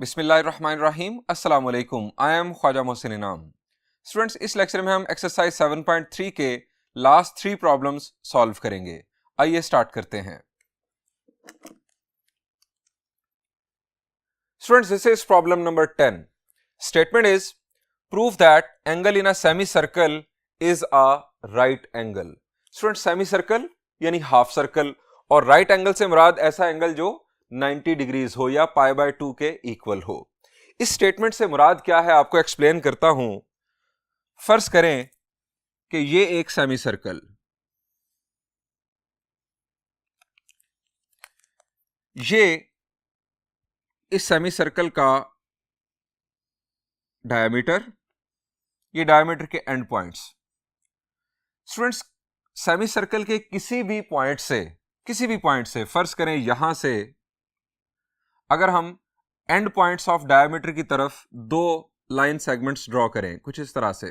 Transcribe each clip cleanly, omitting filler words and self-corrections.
बिस्मिल्लाहिर्रहमानिर्रहीम अस्सलाम वालेकुम। आई एम ख्वाजा मोहसिन इनाम। स्टूडेंट्स, इस लेक्चर में हम एक्सरसाइज 7.3 के लास्ट 3 प्रॉब्लम्स सॉल्व करेंगे। आइए स्टार्ट करते हैं। Students, this is problem number 10। Statement is prove that angle in a semicircle is a right angle. Students, semi circle यानी हाफ सर्कल, और राइट एंगल से मुराद ऐसा एंगल जो 90 डिग्रीज हो या π/2 के इक्वल हो। इस स्टेटमेंट से मुराद क्या है आपको एक्सप्लेन करता हूं। फर्ज करें कि ये एक सेमी सर्कल, ये इस सेमी सर्कल का डायमीटर, ये डायमीटर के and points. Students, semi circle के किसी भी पॉइंट से फर्ज करें यहां से अगर हम एंड पॉइंट्स ऑफ डायमीटर की तरफ दो लाइन सेगमेंट्स ड्रॉ करें कुछ इस तरह से,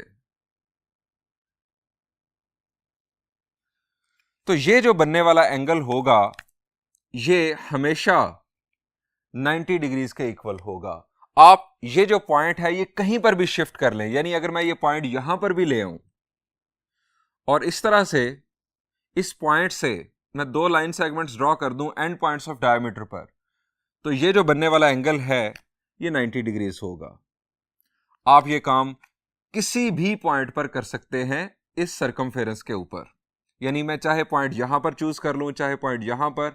तो ये जो बनने वाला एंगल होगा ये हमेशा 90 डिग्रीज के इक्वल होगा। आप ये जो पॉइंट है ये कहीं पर भी शिफ्ट कर लें, यानी अगर मैं ये पॉइंट यहां पर भी ले आऊं और इस तरह से इस पॉइंट से मैं दो लाइन सेगमेंट्स ड्रॉ कर दूं एंड पॉइंट्स ऑफ डायमीटर पर, तो ये जो बनने वाला एंगल है ये 90 डिग्रीज होगा। आप ये काम किसी भी पॉइंट पर कर सकते हैं इस सर्कमफेरेंस के ऊपर, यानी मैं चाहे पॉइंट यहां पर चूज कर लूं, चाहे पॉइंट यहां पर,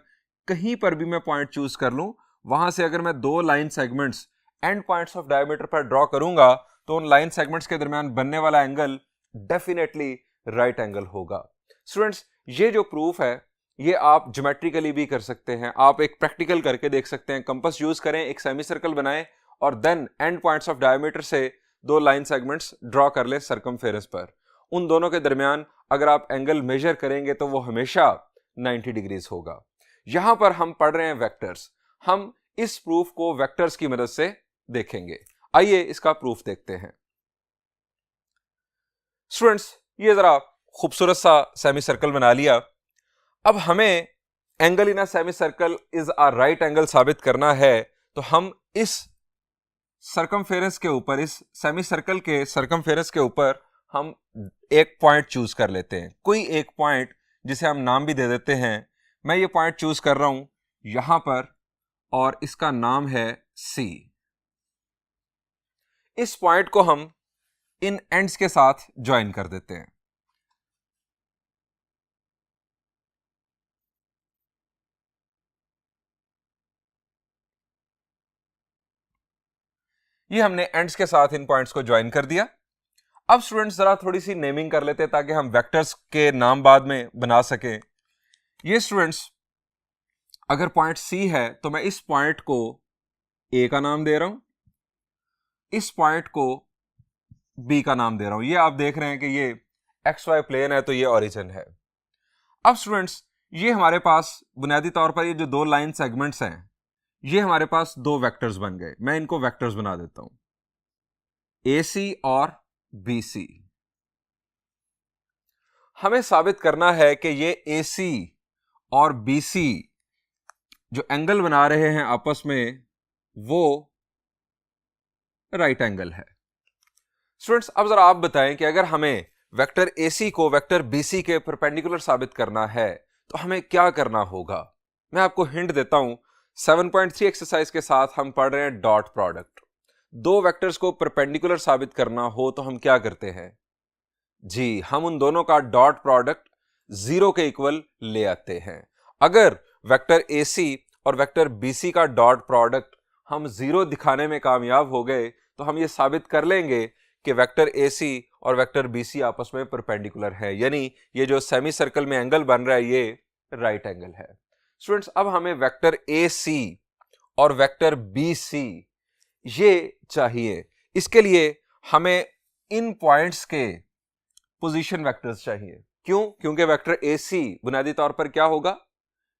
कहीं पर भी मैं पॉइंट चूज कर लूं, वहां से अगर मैं दो line segments and points of diameter पर ड्रॉ करूंगा तो उन लाइन सेगमेंट्स के दरमियान बनने वाला एंगल डेफिनेटली राइट एंगल होगा। स्टूडेंट्स, ये जो प्रूफ है ये आप ज्योमेट्रिकली भी कर सकते हैं, आप एक प्रैक्टिकल करके देख सकते हैं। कंपास यूज करें, एक सेमी सर्कल बनाएं और then end points of diameter से दो लाइन सेगमेंट्स ड्रॉ कर ले सर्कमफेरेंस पर। उन दोनों के दरमियान अगर आप एंगल मेजर करेंगे तो वो हमेशा 90 डिग्रीज होगा। यहां पर हम पढ़ रहे हैं वेक्टर्स, हम इस प्रूफ को वेक्टर्स की मदद से देखेंगे। आइए इसका प्रूफ देखते हैं। स्टूडेंट्स, ये जरा खूबसूरत सा सेमी सर्कल बना लिया। अब हमें angle in a semicircle is a right angle साबित करना है, तो हम इस सर्कमफेरेंस के ऊपर, इस सेमी सर्कल के सर्कमफेरेंस के ऊपर हम एक पॉइंट चूज कर लेते हैं, कोई एक पॉइंट जिसे हम नाम भी दे देते हैं। मैं ये पॉइंट चूज कर रहा हूं यहां पर और इसका नाम है C। इस पॉइंट को हम इन एंड्स के साथ ज्वाइन कर देते हैं। ये हमने एंड्स के साथ इन पॉइंट्स को ज्वाइन कर दिया। अब स्टूडेंट्स जरा थोड़ी सी नेमिंग कर लेते हैं ताकि हम वेक्टर्स के नाम बाद में बना सकें। ये स्टूडेंट्स, अगर पॉइंट C है तो मैं इस पॉइंट को A का नाम दे रहा हूं, इस पॉइंट को B का नाम दे रहा हूं। ये आप देख रहे हैं कि ये XY प्लेन है तो ये ओरिजिन है। अब स्टूडेंट्स, ये हमारे पास बुनियादी तौर पर ये जो दो लाइन सेगमेंट्स हैं ये हमारे पास दो वेक्टर्स बन गए। मैं इनको वेक्टर्स बना देता हूं, AC और BC। हमें साबित करना है कि ये AC और BC जो एंगल बना रहे हैं आपस में वो राइट एंगल है। स्टूडेंट्स, अब जरा आप बताएं कि अगर हमें वेक्टर AC को वेक्टर BC के परपेंडिकुलर साबित करना है तो हमें क्या करना होगा। मैं आपको हिंट देता हूं। 7.3 एक्सरसाइज के साथ हम पढ़ रहे हैं डॉट प्रोडक्ट। दो वेक्टर्स को परपेंडिकुलर साबित करना हो तो हम क्या करते हैं जी, हम उन दोनों का डॉट प्रोडक्ट 0 के इक्वल ले आते हैं। अगर वेक्टर AC और वेक्टर BC का डॉट प्रोडक्ट हम 0 दिखाने में कामयाब हो गए तो हम ये साबित कर लेंगे कि वेक्टर AC और वेक्टर BC आपस में परपेंडिकुलर है, यानी ये जो सेमी सर्कल में एंगल बन रहा है ये राइट एंगल है। स्टूडेंट्स, अब हमें वेक्टर AC और वेक्टर BC ये चाहिए। इसके लिए हमें इन पॉइंट्स के पोजीशन वेक्टर्स चाहिए। क्यों? क्योंकि वेक्टर AC बुनियादी तौर पर क्या होगा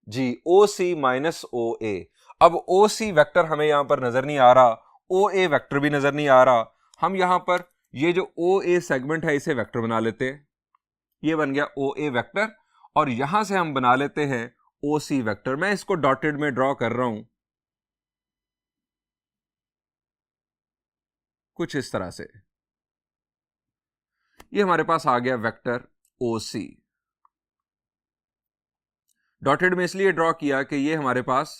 जी, OC माइनस OA। अब OC वेक्टर हमें यहां पर नजर नहीं आ रहा, OA वेक्टर भी नजर नहीं आ रहा। हम यहां पर ये जो OA सेगमेंट है इसे वेक्टर बना लेते हैं, ये बन गया OA वेक्टर, और यहां से हम बना लेते हैं OC वेक्टर। मैं इसको डॉटेड में ड्रॉ कर रहा हूं। कुछ इस तरह से। ये हमारे पास आ गया वेक्टर OC। डॉटेड में इसलिए ड्रॉ किया कि ये हमारे पास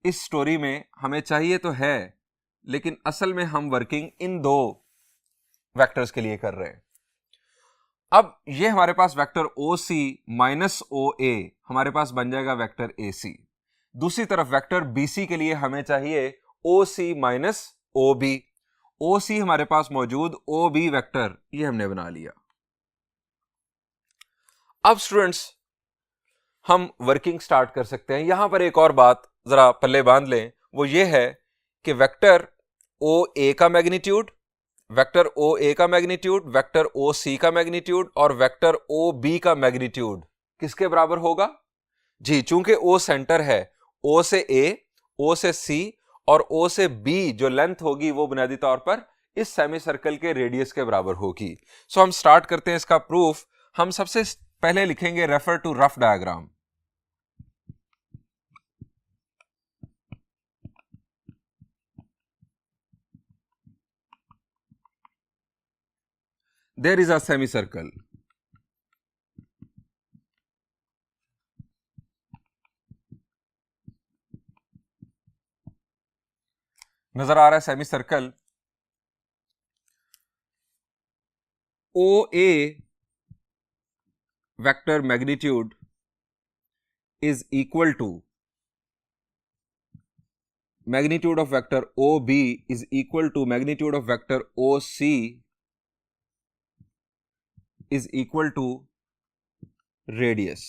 इस स्टोरी में हमें चाहिए तो है, लेकिन असल में हम वर्किंग इन दो वेक्टर्स के लिए कर रहे हैं। अब ये हमारे पास वेक्टर OC माइनस OA हमारे पास बन जाएगा वेक्टर AC। दूसरी तरफ वेक्टर BC के लिए हमें चाहिए OC माइनस OB। OC हमारे पास मौजूद, OB वेक्टर ये हमने बना लिया। अब स्टूडेंट्स हम वर्किंग स्टार्ट कर सकते हैं। यहां पर एक और बात जरा पल्ले बांध लें, वो ये है कि वेक्टर OA का मैग्नीट्यूड, वेक्टर OA का मैग्नीट्यूड, वेक्टर OC का मैग्नीट्यूड और वेक्टर OB का मैग्नीट्यूड किसके बराबर होगा? जी, चूंकि O सेंटर है, O से A, O से C और O से B जो लेंथ होगी वो बुनियादी तौर पर इस सेमी सर्कल के रेडियस के बराबर होगी। सो हम स्टार्ट करते हैं इसका प्रूफ। हम सबसे पहले लिखेंगे refer to rough diagram. There is a semicircle. नजर आ रहा है semicircle. OA vector magnitude is equal to magnitude of vector OB is equal to magnitude of vector OC is equal to radius.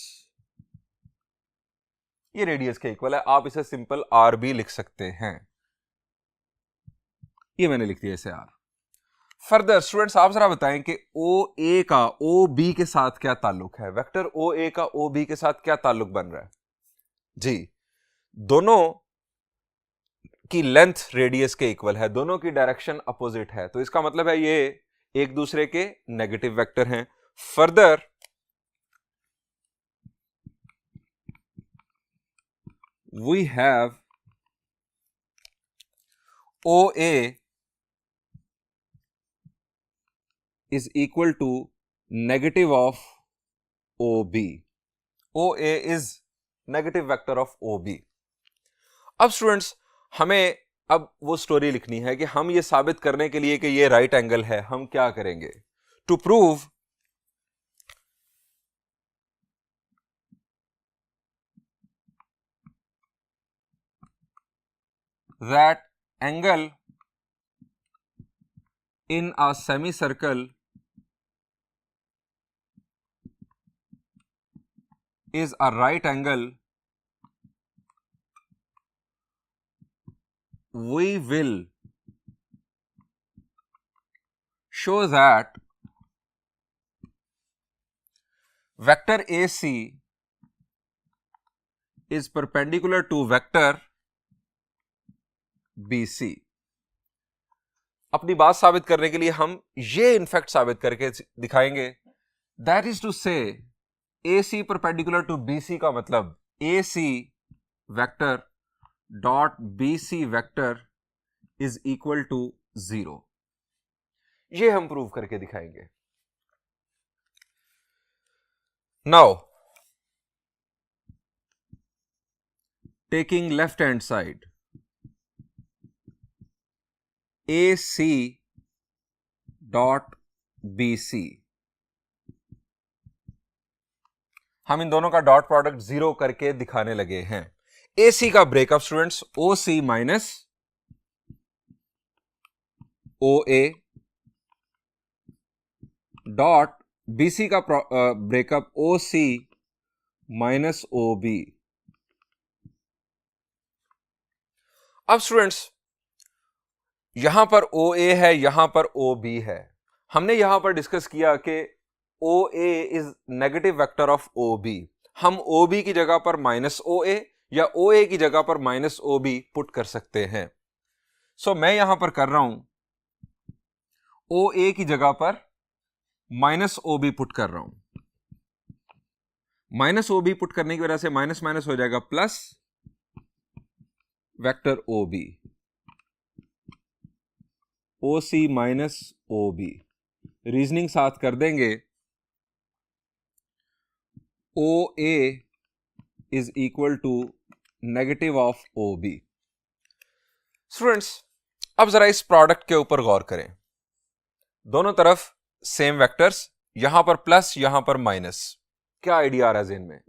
ये radius के equal है, आप इसे simple are भी लिख सकते हैं। ये मैंने लिख दिया इसे आर। फर्दर स्टूडेंट्स आप जरा बताएं कि OA का OB के साथ क्या ताल्लुक है, वेक्टर OA का OB के साथ क्या ताल्लुक बन रहा है? जी, दोनों की लेंथ रेडियस के इक्वल है, दोनों की डायरेक्शन अपोजिट है, तो इसका मतलब है ये एक दूसरे के नेगेटिव वेक्टर हैं। Further we have OA is equal to negative of OB. OA is negative vector of OB. अब स्टूडेंट्स हमें अब वो स्टोरी लिखनी है कि हम ये साबित करने के लिए कि ये राइट एंगल है, हम क्या करेंगे? To prove that angle in a semicircle is a right angle, we will show that vector AC is perpendicular to vector BC। अपनी बात साबित करने के लिए हम ये इनफैक्ट साबित करके दिखाएंगे। दैट इज टू से AC परपेंडिकुलर टू BC का मतलब AC vector dot BC vector is equal to 0। ये हम प्रूव करके दिखाएंगे। Now taking left hand side, AC dot BC, हम इन दोनों का डॉट प्रोडक्ट 0 करके दिखाने लगे हैं। AC का breakup students OC minus OA dot BC का ब्रेकअप OC माइनस OB। अब स्टूडेंट्स यहां पर OA है, यहां पर OB है। हमने यहां पर डिस्कस किया कि OA is negative vector of OB। हम OB की जगह पर माइनस OA या OA की जगह पर माइनस OB पुट कर सकते हैं। सो मैं यहां पर कर रहा हूं OA की जगह पर माइनस OB पुट कर रहा हूं। माइनस OB पुट करने की वजह से माइनस माइनस हो जाएगा plus vector OB। O C minus O B, reasoning साथ कर देंगे, O A is equal to negative of O B. Students, अब जरा इस प्रोडक्ट के ऊपर गौर करें। दोनों तरफ सेम वेक्टर्स, यहां पर प्लस यहां पर माइनस। क्या आइडिया आ रहा है जेन में?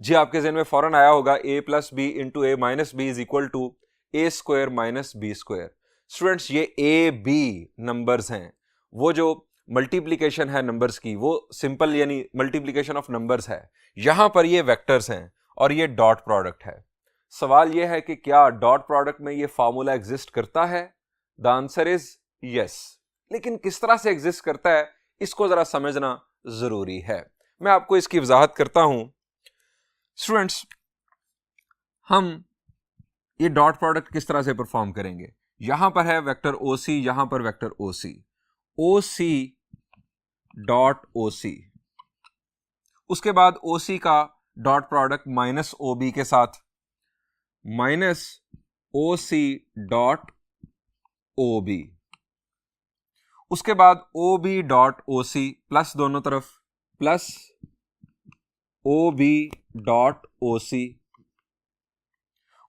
जी आपके जेन में फौरन आया होगा A plus B into A minus B is equal to A square minus B square. Students, ये ए बी नंबर्स हैं, वो जो मल्टीप्लीकेशन है नंबर्स की, वो सिंपल यानी मल्टीप्लीकेशन ऑफ नंबर्स है। यहां पर ये वेक्टर्स हैं और ये डॉट प्रोडक्ट है। सवाल यह है कि क्या डॉट प्रोडक्ट में ये फॉर्मूला एग्जिस्ट करता है? The answer is yes. लेकिन किस तरह से एग्जिस्ट करता है, इसको जरा समझना जरूरी है। मैं आपको इसकी वजाहत करता हूं। स्टूडेंट्स, हम ये डॉट प्रोडक्ट किस तरह से परफॉर्म करेंगे? यहां पर है वेक्टर ओ सी, यहां पर वेक्टर ओ सी, ओ सी डॉट ओ सी, उसके बाद ओ सी का dot product minus O B के साथ, minus O C dot O B, उसके बाद O B dot O C plus दोनों तरफ, plus O B dot O C,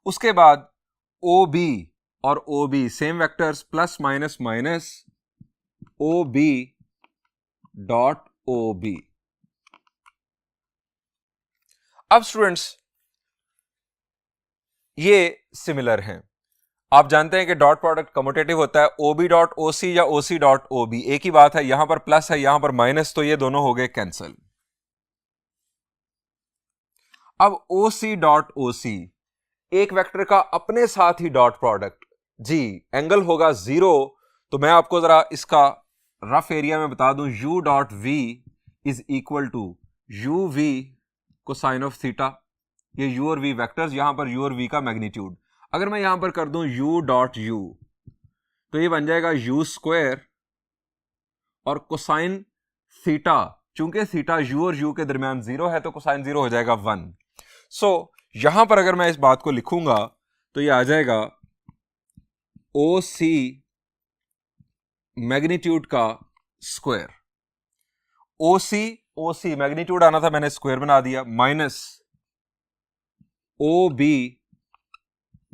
उसके बाद ओ बी और O B same vectors, plus minus minus O B dot O B. अब students, ये similar हैं। आप जानते हैं कि डॉट प्रोडक्ट कम्यूटेटिव होता है, ओ बी डॉट ओ सी या ओ सी डॉट ओ बी, एक ही बात है। यहां पर प्लस है, यहां पर माइनस, तो ये दोनों हो गए कैंसल। अब ओ सी डॉट ओ सी, एक वेक्टर का अपने साथ ही डॉट प्रोडक्ट, जी एंगल होगा 0, तो मैं आपको जरा इसका रफ एरिया में बता दूं, u dot v is equal to u v cosine of theta. ये u और v वेक्टर्स, यहां पर u और v का मैग्नीट्यूड। अगर मैं यहां पर कर दूं u डॉट u, तो ये बन जाएगा u स्क्वायर, और कोसाइन थीटा, चूंकि थीटा u और u के दरमियान 0 है, तो कोसाइन 0 हो जाएगा 1। सो यहां पर अगर मैं इस बात को लिखूंगा तो ये आ जाएगा ओ सी मैग्नीट्यूड का स्क्वायर। ओ सी मैग्नीट्यूड आना था, मैंने स्क्वायर बना दिया, माइनस ओ बी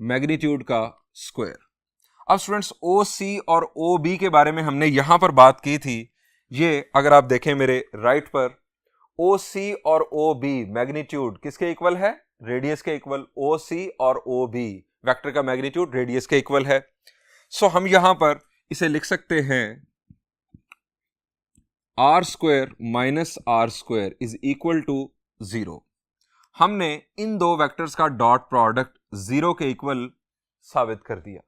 मैग्नीट्यूड का स्क्वायर। अब स्टूडेंट्स, ओ सी और ओ बी के बारे में हमने यहां पर बात की थी। ये अगर आप देखें मेरे राइट पर, ओ सी और ओ बी मैग्नीट्यूड किसके इक्वल है? रेडियस के इक्वल। ओ सी और ओ बी वेक्टर का मैग्नीट्यूड रेडियस के इक्वल है। सो हम यहां पर इसे लिख सकते हैं r square minus r square is equal to 0। हमने इन दो वेक्टर्स का डॉट प्रोडक्ट 0 के इक्वल साबित कर दिया।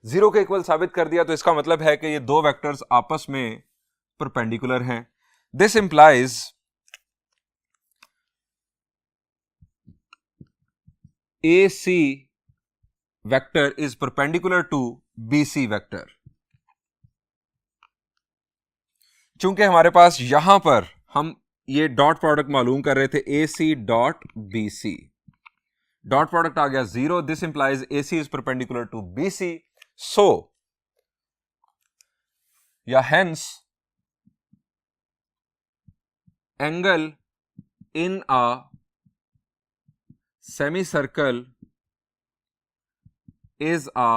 0 के इक्वल साबित कर दिया, तो इसका मतलब है कि ये दो वेक्टर्स आपस में परपेंडिकुलर हैं। This implies A C vector is perpendicular to B C vector. चूंकि हमारे पास यहां पर हम ये डॉट प्रोडक्ट मालूम कर रहे थे, A C dot B C, dot product आ गया 0। This implies A C is perpendicular to B C. So या hence angle in a semicircle is a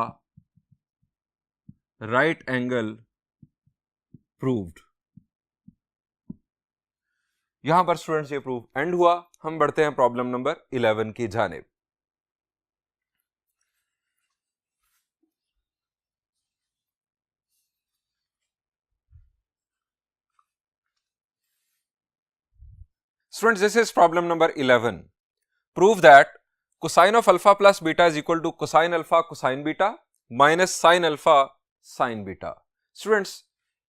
right angle proved. यहां पर स्टूडेंट्स ये प्रूफ एंड हुआ। हम बढ़ते हैं प्रॉब्लम नंबर 11 की जानिब। Students, this is problem number 11. Prove that cosine of alpha plus beta is equal to cosine alpha cosine beta minus sin alpha sin beta. Students,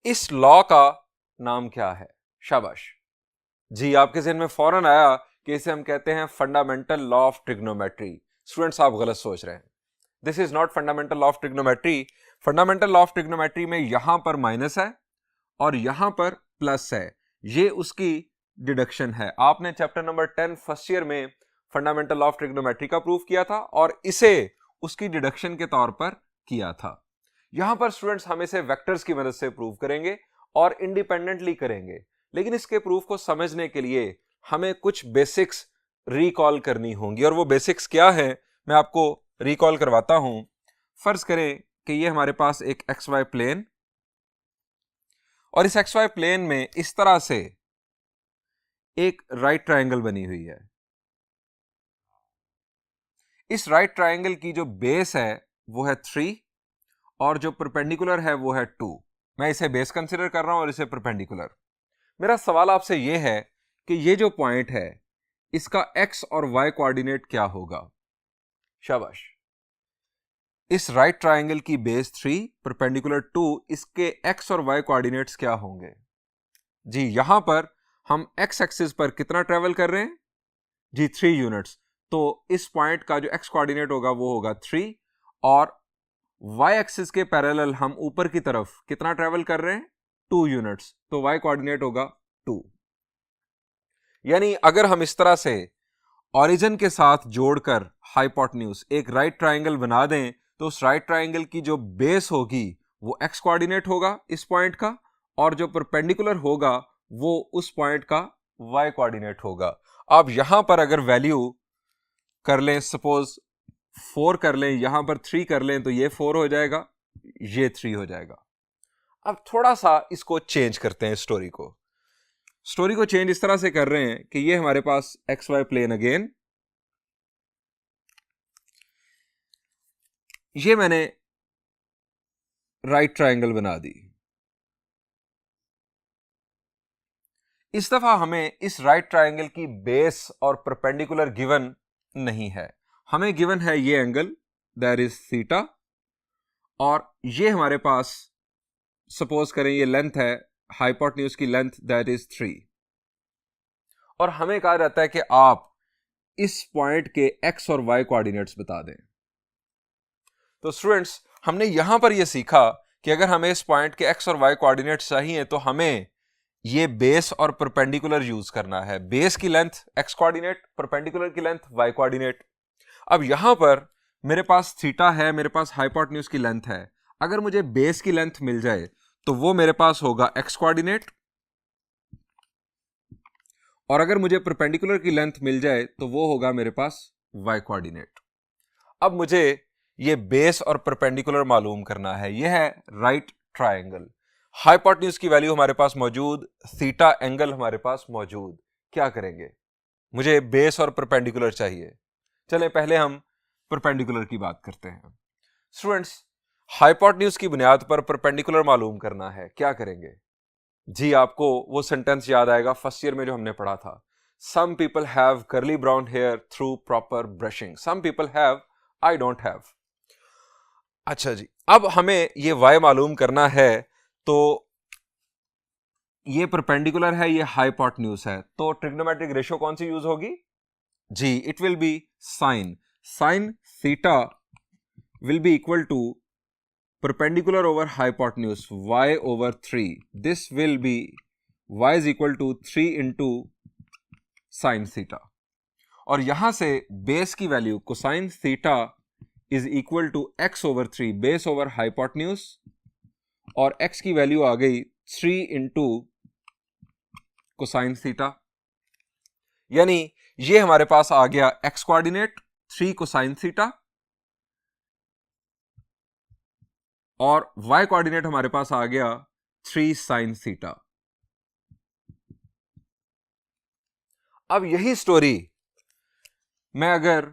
इस लॉ का नाम क्या है? शाबाश जी, आपके ज़हन में फौरन आया कि इसे हम कहते हैं fundamental law of trigonometry. Students, आप गलत सोच रहे हैं। This is not fundamental law of trigonometry. Fundamental law of trigonometry में यहां पर माइनस है और यहां पर प्लस है, ये उसकी डिडक्शन है। आपने चैप्टर नंबर 10 फर्स्ट ईयर में फंडामेंटल लॉ ऑफ ट्रिग्नोमेट्री का प्रूफ किया था और इसे उसकी डिडक्शन के तौर पर किया था। यहां पर स्टूडेंट्स हम इसे वेक्टर्स की मदद से प्रूव करेंगे और इंडिपेंडेंटली करेंगे, लेकिन इसके प्रूफ को समझने के लिए हमें कुछ बेसिक्स रिकॉल करनी होंगी। और वो बेसिक्स क्या है मैं आपको रिकॉल करवाता हूं। फर्ज करें कि ये हमारे पास एक एक्स वाई प्लेन, और इस एक्स वाई प्लेन में इस तरह से एक राइट ट्रायंगल बनी हुई है। इस राइट ट्रायंगल की जो बेस है वो है 3 और जो परपेंडिकुलर है वो है 2। मैं इसे बेस कंसिडर कर रहा हूं और इसे परपेंडिकुलर। मेरा सवाल आपसे ये है कि ये जो पॉइंट है इसका एक्स और वाई कोऑर्डिनेट क्या होगा। शाबाश। इस राइट ट्रायंगल की बेस 3 परपेंडिकुलर 2, इसके एक्स और वाई कोऑर्डिनेट्स क्या होंगे। जी यहां पर हम एक्स एक्सिस पर कितना ट्रेवल कर रहे हैं जी 3 यूनिट्स। तो इस पॉइंट का जो एक्स कोऑर्डिनेट होगा वो होगा 3 और वाई एक्सिस के पैरेलल हम ऊपर की तरफ कितना ट्रेवल कर रहे हैं 2 यूनिट्स, तो वाई कोऑर्डिनेट होगा 2। यानी अगर हम इस तरह से ओरिजिन के साथ जोड़कर हाइपोटेन्यूज एक राइट ट्रायंगल बना दें तो उस राइट ट्रायंगल की जो बेस होगी वो एक्स कोऑर्डिनेट होगा इस पॉइंट का, और जो परपेंडिकुलर होगा वो उस पॉइंट का वाई कोऑर्डिनेट होगा। अब यहां पर अगर वैल्यू कर लें, सपोज 4 कर लें, यहां पर 3 कर लें, तो ये 4 हो जाएगा, ये 3 हो जाएगा। अब थोड़ा सा इसको चेंज करते हैं, स्टोरी को चेंज इस तरह से कर रहे हैं कि ये हमारे पास एक्स वाई प्लेन अगेन, ये मैंने राइट ट्रायंगल बना दी। इस दफा हमें इस राइट ट्रायंगल की बेस और परपेंडिकुलर गिवन नहीं है, हमें गिवन है ये एंगल दैट इज थीटा, और ये हमारे पास सपोज करें ये लेंथ है, हाइपोटेन्यूज की लेंथ दैट इज 3, और हमें कहा जाता है कि आप इस पॉइंट के एक्स और वाई कोऑर्डिनेट्स बता दें। तो स्टूडेंट्स हमने यहां पर यह सीखा कि अगर हमें इस पॉइंट के एक्स और वाई कोऑर्डिनेट्स चाहिए तो हमें ये बेस और परपेंडिकुलर यूज करना है। बेस की लेंथ एक्स कोऑर्डिनेट, परपेंडिकुलर की लेंथ वाई कोऑर्डिनेट। अब यहां पर मेरे पास थीटा है, मेरे पास हाइपोटेन्यूज की लेंथ है। अगर मुझे बेस की लेंथ मिल जाए तो वो मेरे पास होगा एक्स कोऑर्डिनेट, और अगर मुझे परपेंडिकुलर की लेंथ मिल जाए तो वो होगा मेरे पास वाई कोऑर्डिनेट। अब मुझे ये बेस और परपेंडिकुलर मालूम करना है। यह है राइट ट्रायंगल, हाइपोटेन्यूज की वैल्यू हमारे पास मौजूद, थीटा एंगल हमारे पास मौजूद। क्या करेंगे, मुझे बेस और परपेंडिकुलर चाहिए। चलें पहले हम परपेंडिकुलर की बात करते हैं। स्टूडेंट्स हाइपोटेन्यूज की बुनियाद पर परपेंडिकुलर मालूम करना है, क्या करेंगे जी। आपको वो सेंटेंस याद आएगा फर्स्ट ईयर में जो हमने पढ़ा था, some people have curly brown hair through proper brushing, some people have, I don't have. अच्छा जी, अब हमें ये y मालूम करना है, तो ये परपेंडिकुलर है, ये हाइपोटेन्यूज है, तो ट्रिग्नोमेट्रिक रेशियो कौन सी यूज होगी जी, it will be sine theta will be equal to perpendicular over hypotenuse y over 3. This will be y is equal to 3 into sin theta. और यहां से बेस की value cosine theta is equal to x over 3 base over hypotenuse, और x की value आ गई 3 into cosine theta. यानी ये हमारे पास आ गया x कोऑर्डिनेट 3 कोसाइन थीटा, और y कोऑर्डिनेट हमारे पास आ गया 3 साइन थीटा। अब यही स्टोरी मैं अगर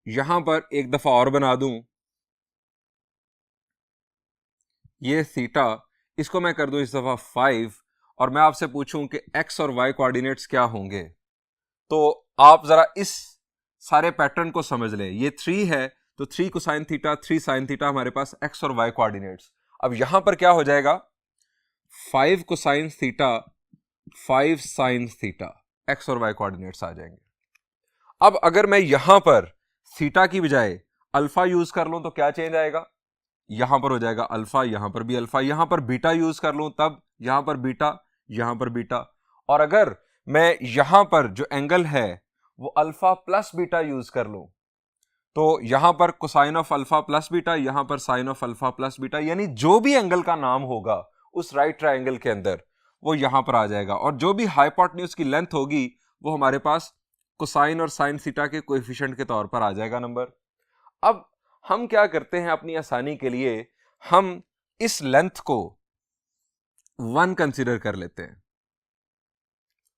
यहां पर एक दफा और बना दूं, ये थीटा, इसको मैं कर दूं इस दफा 5, और मैं आपसे पूछूं कि x और y कोऑर्डिनेट्स क्या होंगे, तो आप जरा इस सारे पैटर्न को समझ लें। ये 3 है तो 3 कोसाइन थीटा 3 साइन थीटा हमारे पास x और y कोऑर्डिनेट्स। अब यहां पर क्या हो जाएगा 5 cosine theta 5 sine theta, x और y कोऑर्डिनेट्स आ जाएंगे। अब अगर मैं यहां पर थीटा की बजाय अल्फा यूज कर लूं तो क्या चेंज आएगा, यहां पर हो जाएगा अल्फा, यहां पर भी अल्फा, यहां पर बीटा यूज कर लूं तब यहां पर बीटा, यहां पर बीटा, और अगर मैं यहां पर जो एंगल है वो अल्फा प्लस बीटा यूज कर लूं तो यहां पर cosine of alpha plus beta, यहां पर sine of alpha plus beta, यानी जो भी एंगल का नाम होगा उस राइट ट्रायंगल के अंदर वो यहां पर आ जाएगा, और जो भी हाइपोटेन्यूज की लेंथ होगी वो हमारे पास कोसाइन और साइन थीटा के कोएफिशिएंट के तौर पर आ जाएगा नंबर। अब हम क्या करते हैं अपनी आसानी के लिए, हम इस लेंथ को 1 कंसीडर कर लेते हैं।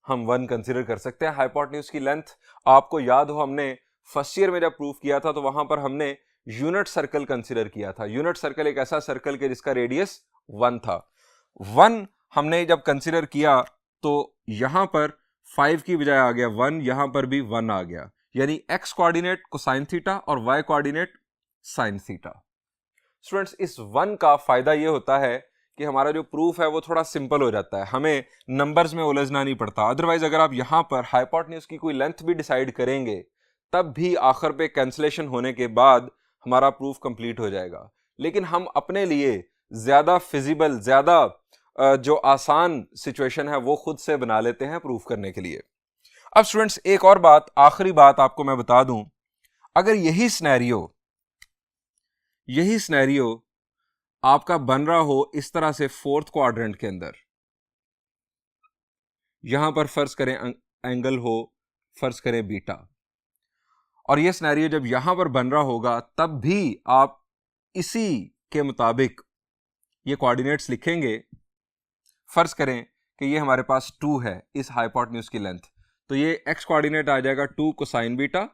हम 1 कंसीडर कर सकते हैं हाइपोटेन्यूज की लेंथ। आपको याद हो हमने फर्स्ट ईयर में जब प्रूफ किया था तो वहां पर हमने यूनिट सर्कल कंसीडर किया था। यूनिट सर्कल एक ऐसा सर्कल के जिसका रेडियस 1 था। 1 हमने जब कंसीडर किया तो यहां पर 5 की बजाय आ गया 1, यहां पर भी 1 आ गया, यानी x कोऑर्डिनेट कोसाइन थीटा और y coordinate sine theta. Students, इस 1 का फायदा यह होता है कि हमारा जो प्रूफ है वो थोड़ा सिंपल हो जाता है, हमें नंबर्स में उलझना नहीं पड़ता। अदरवाइज अगर आप यहां पर हाइपोटेन्यूज की कोई लेंथ भी डिसाइड करेंगे तब भी आखिर पे कैंसलेशन होने के बाद हमारा प्रूफ कंप्लीट हो जाएगा। लेकिन हम अपने लिए ज्यादा फिजिबल, ज्यादा जो आसान सिचुएशन है वो खुद से बना लेते हैं प्रूफ करने के लिए। अब स्टूडेंट्स, एक और बात, आखिरी बात आपको मैं बता दूं, अगर यही सिनेरियो आपका बन रहा हो इस तरह से फोर्थ क्वाड्रेंट के अंदर, यहां पर फर्ज करें एंगल हो, फर्ज करें बीटा, और यह सिनेरियो जब यहां पर बन रहा होगा तब भी आप इसी के मुताबिक ये कोऑर्डिनेट्स लिखेंगे। फर्ज करें कि ये हमारे पास 2 है इस हाइपोटेन्यूज की लेंथ, तो ये x कोऑर्डिनेट आ जाएगा 2 कोसाइन बीटा,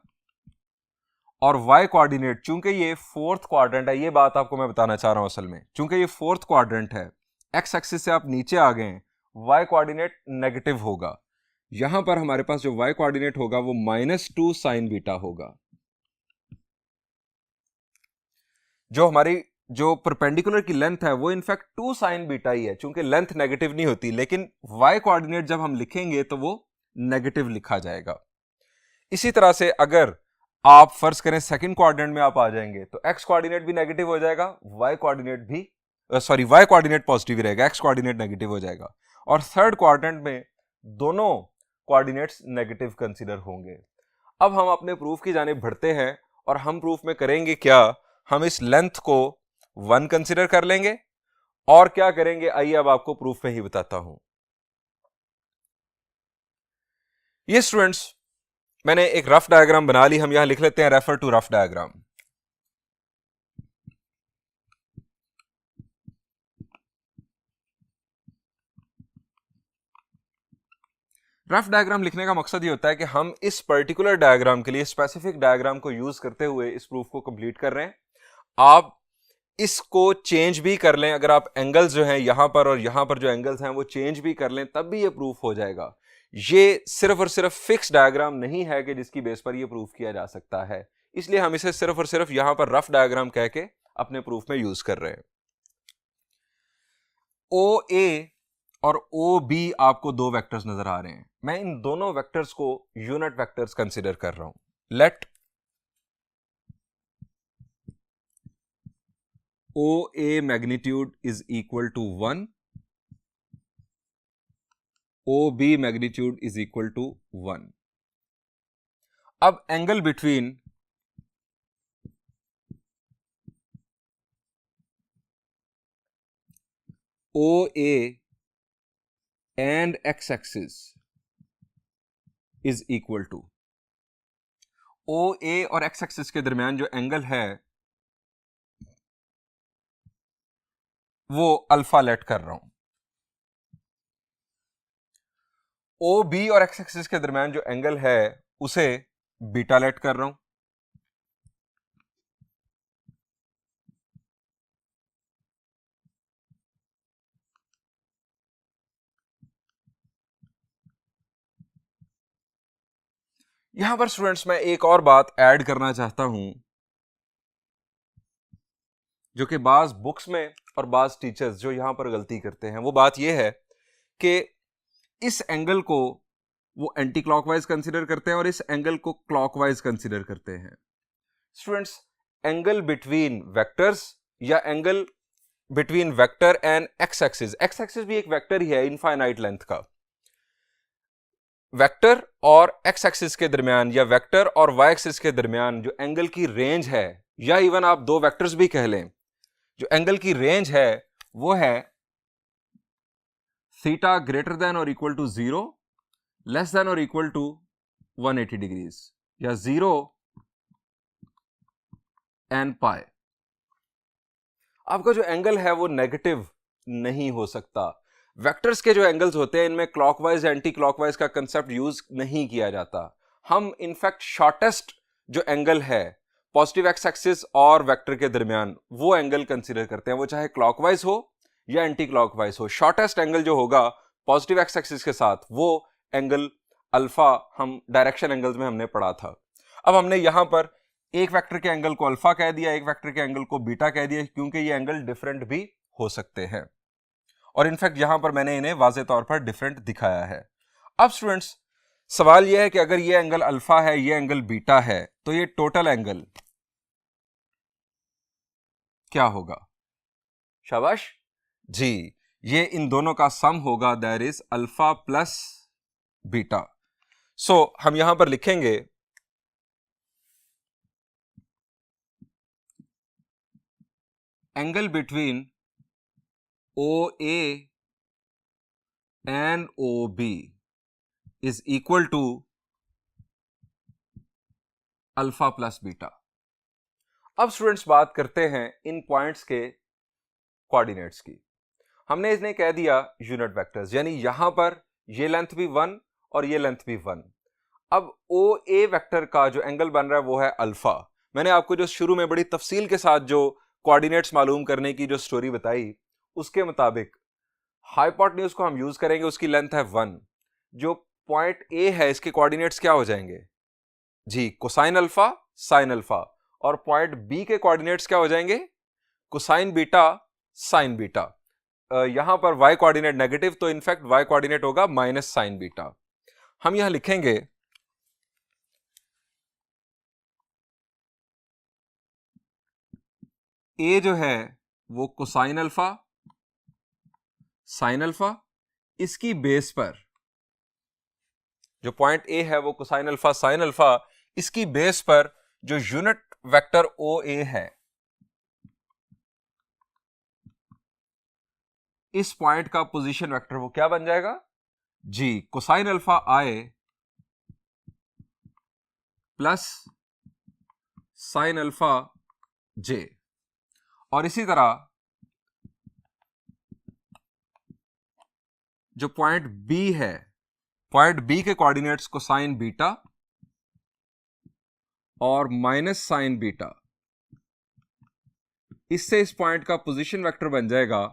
और y कोऑर्डिनेट, चूंकि ये फोर्थ क्वाड्रेंट है, ये बात आपको मैं बताना चाह रहा हूं असल में, चूंकि ये फोर्थ क्वाड्रेंट है, x एक्सिस से आप नीचे आ गए, y कोऑर्डिनेट नेगेटिव होगा। यहां पर हमारे पास जो y कोऑर्डिनेट होगा वो -2 साइन बीटा होगा। जो हमारी जो परपेंडिकुलर की लेंथ है वो इनफैक्ट 2 साइन बीटा ही है, चूंकि लेंथ नेगेटिव नहीं होती, लेकिन y कोऑर्डिनेट जब हम लिखेंगे तो वो नेगेटिव लिखा जाएगा। इसी तरह से अगर आप फर्ज करें सेकंड क्वाड्रेंट में आप आ जाएंगे तो x कोऑर्डिनेट भी नेगेटिव हो जाएगा, y कोऑर्डिनेट पॉजिटिव रहेगा, x कोऑर्डिनेट नेगेटिव हो जाएगा, और थर्ड क्वाड्रेंट में दोनों कोऑर्डिनेट्स नेगेटिव कंसीडर होंगे। अब हम अपने प्रूफ की जानिब बढ़ते हैं, और हम प्रूफ में करेंगे क्या, हम इस लेंथ को 1 कंसीडर कर लेंगे, और क्या करेंगे आइए अब आपको प्रूफ में ही बताता हूं। ये स्टूडेंट्स, मैंने एक रफ डायग्राम बना ली, हम यहां लिख लेते हैं refer to rough diagram. Rough diagram लिखने का मकसद ये होता है कि हम इस पर्टिकुलर डायग्राम के लिए स्पेसिफिक डायग्राम को यूज करते हुए इस प्रूफ को कंप्लीट कर रहे हैं। आप इसको चेंज भी कर लें, अगर आप एंगल्स जो हैं यहां पर और यहां पर जो एंगल्स हैं वो चेंज भी कर लें तब भी ये प्रूफ हो जाएगा। ये सिर्फ और सिर्फ फिक्स डायग्राम नहीं है कि जिसकी बेस पर ये प्रूफ किया जा सकता है, इसलिए हम इसे सिर्फ और सिर्फ यहां पर रफ डायग्राम कह के अपने प्रूफ में यूज कर रहे हैं। ओ ए और ओ बी आपको 2 वेक्टर्स नजर आ रहे हैं, मैं इन दोनों वेक्टर्स को यूनिट वेक्टर्स कंसीडर कर रहा हूं। Let O A magnitude is equal to 1, O B magnitude is equal to 1। अब angle between O A and X axis is equal to, O A और एक्स एक्सिस के दरमियान जो angle है वो अल्फा लेट कर रहा हूं। ओ बी और एक्स एक्सिस के दरमियान जो एंगल है उसे बीटा लेट कर रहा हूं। यहां पर स्टूडेंट्स मैं एक और बात ऐड करना चाहता हूं, जो कि बाज बुक्स में और बाज टीचर्स जो यहां पर गलती करते हैं, वो बात यह है कि इस एंगल को वो एंटी क्लॉकवाइज कंसीडर करते हैं और इस एंगल को क्लॉकवाइज कंसीडर करते हैं। स्टूडेंट्स, एंगल बिटवीन वेक्टर्स या angle between vector and X axis भी एक वेक्टर ही है इनफाइनाइट लेंथ का। वेक्टर और एक्स एक्सिस के दरमियान या वेक्टर और वाई एक्सिस के दरमियान जो एंगल की रेंज है, या इवन आप दो वेक्टर्स भी कह लें, जो एंगल की रेंज है वो है थीटा ग्रेटर देन और इक्वल टू 0, लेस देन और इक्वल टू 180 डिग्रीज, या 0 एंड पाई। आपका जो एंगल है वो नेगेटिव नहीं हो सकता। वेक्टर्स के जो एंगल्स होते हैं इनमें क्लॉकवाइज एंटी क्लॉकवाइज का कंसेप्ट यूज नहीं किया जाता। हम इनफैक्ट शॉर्टेस्ट जो एंगल है पॉजिटिव एक्स एक्सिस और वेक्टर के दरमियान वो एंगल कंसीडर करते हैं, वो चाहे क्लॉकवाइज हो या एंटी क्लॉकवाइज हो। शॉर्टेस्ट एंगल जो होगा पॉजिटिव एक्स एक्सिस के साथ वो एंगल अल्फा हम डायरेक्शन एंगल्स में हमने पढ़ा था। अब हमने यहां पर एक वेक्टर के एंगल को अल्फा कह दिया, एक वेक्टर के एंगल को बीटा कह दिया, क्योंकि ये एंगल डिफरेंट भी हो सकते हैं और इनफैक्ट यहां पर मैंने इन्हें वाज़े तौर पर डिफरेंट दिखाया है। अब स्टूडेंट्स सवाल यह है कि अगर ये एंगल अल्फा है, ये एंगल बीटा है, तो ये टोटल एंगल क्या होगा? शाबाश जी, ये इन दोनों का सम होगा, that is alpha plus beta. So हम यहां पर लिखेंगे angle between OA and OB is equal to alpha plus beta. अब स्टूडेंट्स बात करते हैं इन पॉइंट्स के कोऑर्डिनेट्स की। हमने इन्हें कह दिया यूनिट वेक्टर्स, यानी यहां पर ये लेंथ भी 1 और ये लेंथ भी 1। अब OA वेक्टर का जो एंगल बन रहा है वो है अल्फा। मैंने आपको जो शुरू में बड़ी तफसील के साथ जो कोऑर्डिनेट्स मालूम करने की जो स्टोरी बताई, उसके मुताबिक हाइपोटेन्यूज को हम यूज करेंगे, उसकी लेंथ है 1। जो पॉइंट ए है इसके कोऑर्डिनेट्स क्या हो जाएंगे जी? Cosine alpha sine alpha. और पॉइंट बी के कोऑर्डिनेट्स क्या हो जाएंगे? Cosine beta sine beta. यहां पर y कोऑर्डिनेट नेगेटिव, तो इनफैक्ट y कोऑर्डिनेट होगा माइनस साइन बीटा। हम यहां लिखेंगे a जो है वो कोसाइन अल्फा साइन अल्फा, इसकी बेस पर जो पॉइंट ए है वो कोसाइन अल्फा साइन अल्फा, इसकी बेस पर जो यूनिट वेक्टर OA है, इस पॉइंट का पोजीशन वेक्टर वो क्या बन जाएगा जी? Cosine alpha I plus sine alpha J। और इसी तरह जो पॉइंट B है, पॉइंट B के कोऑर्डिनेट्स कोसाइन बीटा और माइनस साइन बीटा, इससे इस पॉइंट का पोजीशन वेक्टर बन जाएगा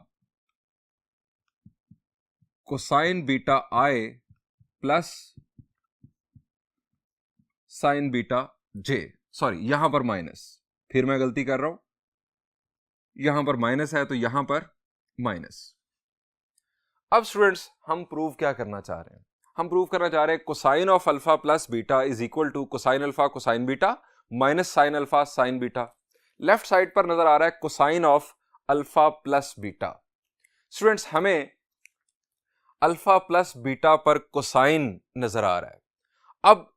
cosine beta I plus sine beta J। Sorry, यहां पर माइनस, फिर मैं गलती कर रहा हूं, यहां पर माइनस है तो यहां पर माइनस। अब स्टूडेंट्स हम प्रूव क्या करना चाह रहे हैं? हम प्रूव करना चाह रहे हैं cosine of alpha plus beta is equal to cosine alpha cosine beta minus sine alpha sine beta. Left side पर नजर आ रहा है cosine of alpha plus beta. Students हमें अल्फा प्लस बीटा पर कोसाइन नजर आ रहा है। अब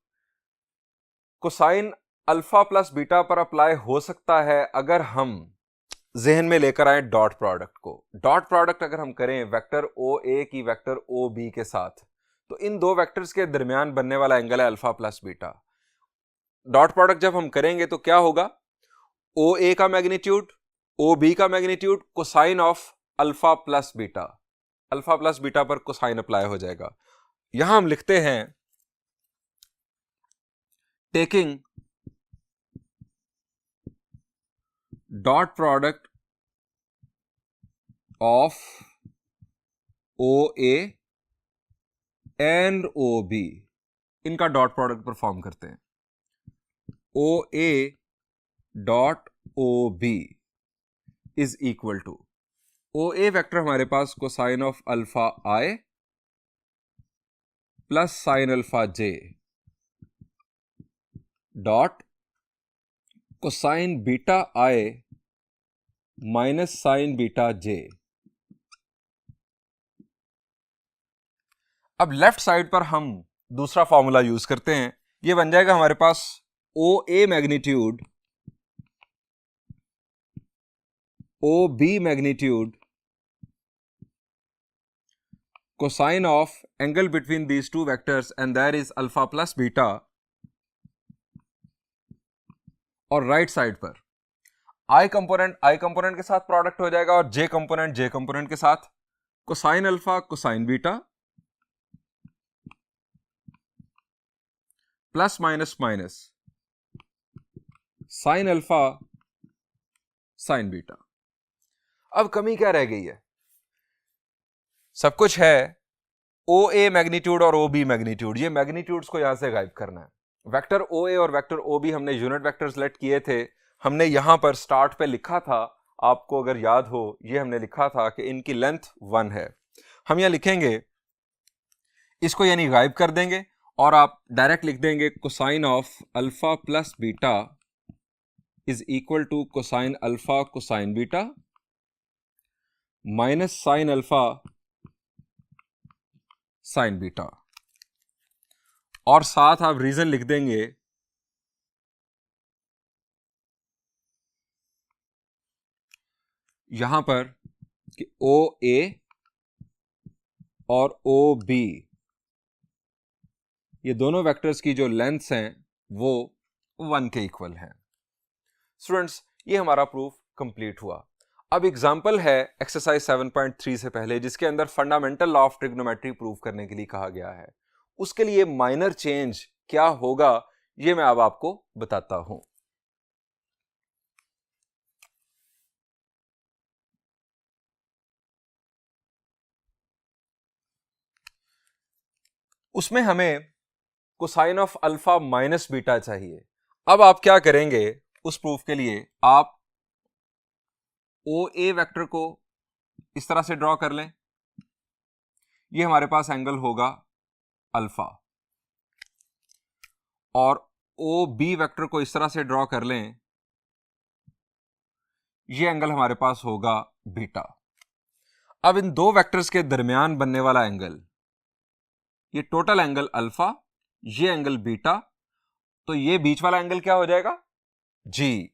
कोसाइन अल्फा प्लस बीटा पर अप्लाई हो सकता है अगर हम जहन में लेकर आए डॉट प्रोडक्ट को। डॉट प्रोडक्ट अगर हम करें वेक्टर OA की वेक्टर OB के साथ, तो इन दो वेक्टर्स के दरमियान बनने वाला एंगल है alpha plus beta. Dot product जब हम करेंगे तो क्या होगा? OA का मैग्नीट्यूड OB का magnitude cosine of alpha plus beta, alpha plus beta पर कोसाइन अप्लाई हो जाएगा। यहां हम लिखते हैं taking dot product of OA and OB, इनका डॉट प्रोडक्ट परफॉर्म करते हैं। OA dot OB is equal to OA vector हमारे पास cosine of alpha I plus sine alpha J dot cosine beta I minus sine beta J। अब left side पर हम दूसरा formula use करते हैं, ये बन जाएगा हमारे पास O A magnitude O B magnitude cosine of angle between these two vectors and there is alpha plus beta, और राइट साइड पर आई कंपोनेंट के साथ प्रोडक्ट हो जाएगा और जे कंपोनेंट के साथ cosine alpha cosine beta plus minus minus sine alpha sine beta. अब कमी क्या रह गई है? सब कुछ है, ओ ए मैग्नीट्यूड और ओ बी मैग्नीट्यूड, ये मैग्नीट्यूड्स को यहां से गायब करना है। वेक्टर ओ ए और वेक्टर ओ बी हमने यूनिट वेक्टर सेलेक्ट किए थे, हमने यहां पर स्टार्ट पे लिखा था, आपको अगर याद हो ये हमने लिखा था कि इनकी लेंथ 1 है। हम यहां लिखेंगे इसको, यानी गायब कर देंगे और आप डायरेक्ट लिख देंगे cosine of alpha plus beta is equal to cosine alpha cosine beta minus sine alpha sine beta, और साथ आप रीजन लिख देंगे यहां पर कि ओ ए और ओ बी ये दोनों वेक्टर्स की जो लेंथ्स हैं वो 1 के इक्वल हैं। स्टूडेंट्स, ये हमारा प्रूफ कंप्लीट हुआ। अब एग्जाम्पल है एक्सरसाइज 7.3 से पहले, जिसके अंदर fundamental law of trigonometry prove करने के लिए कहा गया है। उसके लिए माइनर चेंज क्या होगा ये मैं अब आपको बताता हूं। उसमें हमें cosine of alpha minus beta चाहिए। अब आप क्या करेंगे उस प्रूफ के लिए, आप ओ ए वेक्टर को इस तरह से ड्रॉ कर लें, ये हमारे पास एंगल होगा अल्फा, और ओ बी वेक्टर को इस तरह से ड्रॉ कर लें, ये एंगल हमारे पास होगा बीटा। अब इन दो वेक्टर्स के दरमियान बनने वाला एंगल, ये टोटल एंगल अल्फा, ये एंगल बीटा, तो ये बीच वाला एंगल क्या हो जाएगा जी।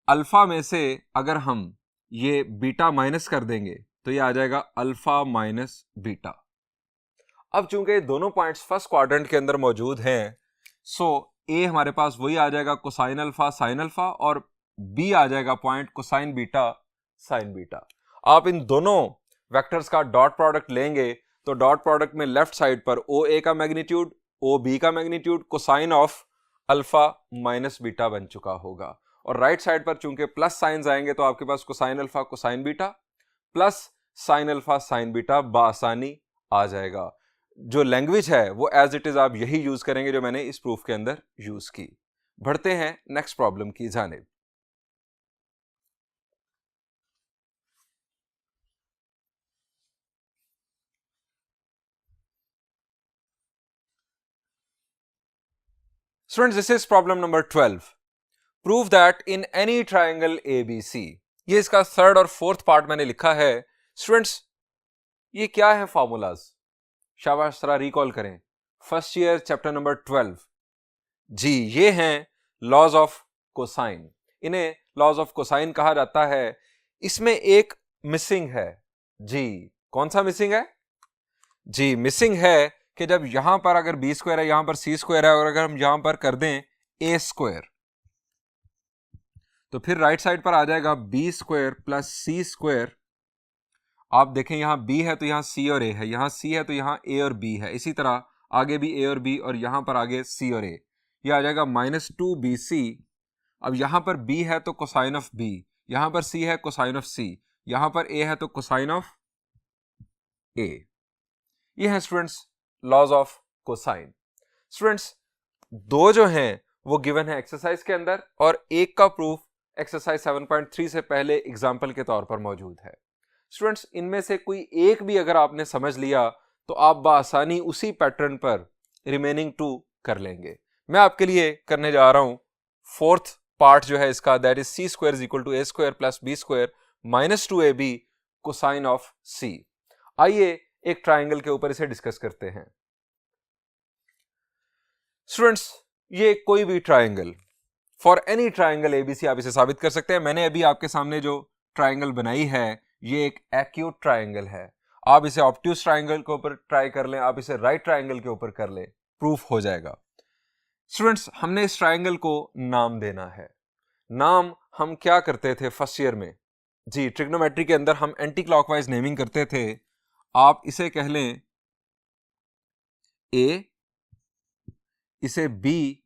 अल्फा में से अगर हम ये बीटा माइनस कर देंगे तो ये आ जाएगा अल्फा माइनस बीटा। अब चूंकि दोनों पॉइंट्स फर्स्ट क्वाड्रेंट के अंदर मौजूद हैं, सो ए हमारे पास वही आ जाएगा कोसाइन अल्फा साइन अल्फा, और बी आ जाएगा point cosine beta sine beta. आप इन दोनों वेक्टर्स का डॉट प्रोडक्ट लेंगे तो डॉट प्रोडक्ट में लेफ्ट साइड पर ओ ए का मैग्नीट्यूड ओ बी का magnitude cosine of alpha minus beta बन चुका होगा, और राइट साइड पर चूंकि प्लस साइंस आएंगे तो आपके पास cosine alpha cosine beta plus sine alpha sine beta बासानी आ जाएगा। जो लैंग्वेज है वो एज इट इज आप यही यूज करेंगे जो मैंने इस प्रूफ के अंदर यूज की। बढ़ते हैं नेक्स्ट प्रॉब्लम की जानिब। Students, this is problem number 12। Prove that in any triangle ABC, ये इसका थर्ड और फोर्थ पार्ट मैंने लिखा है। स्टूडेंट्स, ये क्या है फॉर्मूलाज, शाबाश जरा रिकॉल करें, फर्स्ट ईयर चैप्टर नंबर 12 जी। ये हैं लॉज ऑफ कोसाइन, इन्हें लॉज ऑफ कोसाइन कहा जाता है। इसमें एक मिसिंग है जी। कौन सा मिसिंग है जी? मिसिंग है कि जब यहां पर अगर बी स्क्वायर है, यहां पर सी स्क्वायर है, और अगर हम यहां पर कर दें ए स्क्वायर, तो फिर राइट साइड पर आ जाएगा बी स्क्वायर प्लस सी स्क्वायर। आप देखें यहां बी है तो यहां सी और ए है, यहां सी है तो यहां ए और बी है, इसी तरह आगे भी ए और बी, और यहां पर आगे सी और ए, ये आ जाएगा -2bc। अब यहां पर बी है तो कोसाइन ऑफ बी, यहां पर सी है कोसाइन ऑफ सी, यहां पर ए है तो कोसाइन ऑफ ए। ये है students laws of cosine. Students, दो जो हैं वो गिवन है एक्सरसाइज के अंदर, और एक का प्रूफ एक्सरसाइज 7.3 से पहले एग्जाम्पल के तौर पर मौजूद है। स्टूडेंट्स, इनमें से कोई एक भी अगर आपने समझ लिया तो आप बासानी उसी पैटर्न पर रिमेनिंग 2 कर लेंगे। मैं आपके लिए करने जा रहा हूं फोर्थ पार्ट जो है इसका, that is C square is equal to A square plus B square -2ab cosine of C. आइए एक ट्राइंगल के ऊपर इसे डिस्कस करते हैं। स्टूडेंट्स, ये कोई भी triangle, for any triangle ABC आप इसे साबित कर सकते हैं। मैंने अभी आपके सामने जो ट्राइंगल बनाई है ये एक एक्यूट ट्राइंगल है। आप इसे ऑब्ट्यूज ट्राइंगल के ऊपर ट्राई कर लें, आप इसे राइट ट्राइंगल के ऊपर कर लें, प्रूफ हो जाएगा। स्टूडेंट्स, हमने इस ट्राइंगल को नाम देना है। नाम हम क्या करते थे फर्स्ट ईयर में? जी, ट्रिग्नोमेट्री के अंदर हम एंटी क्लॉकवाइज नेमिंग करते थे। आप इसे कह लें ए, इसे बी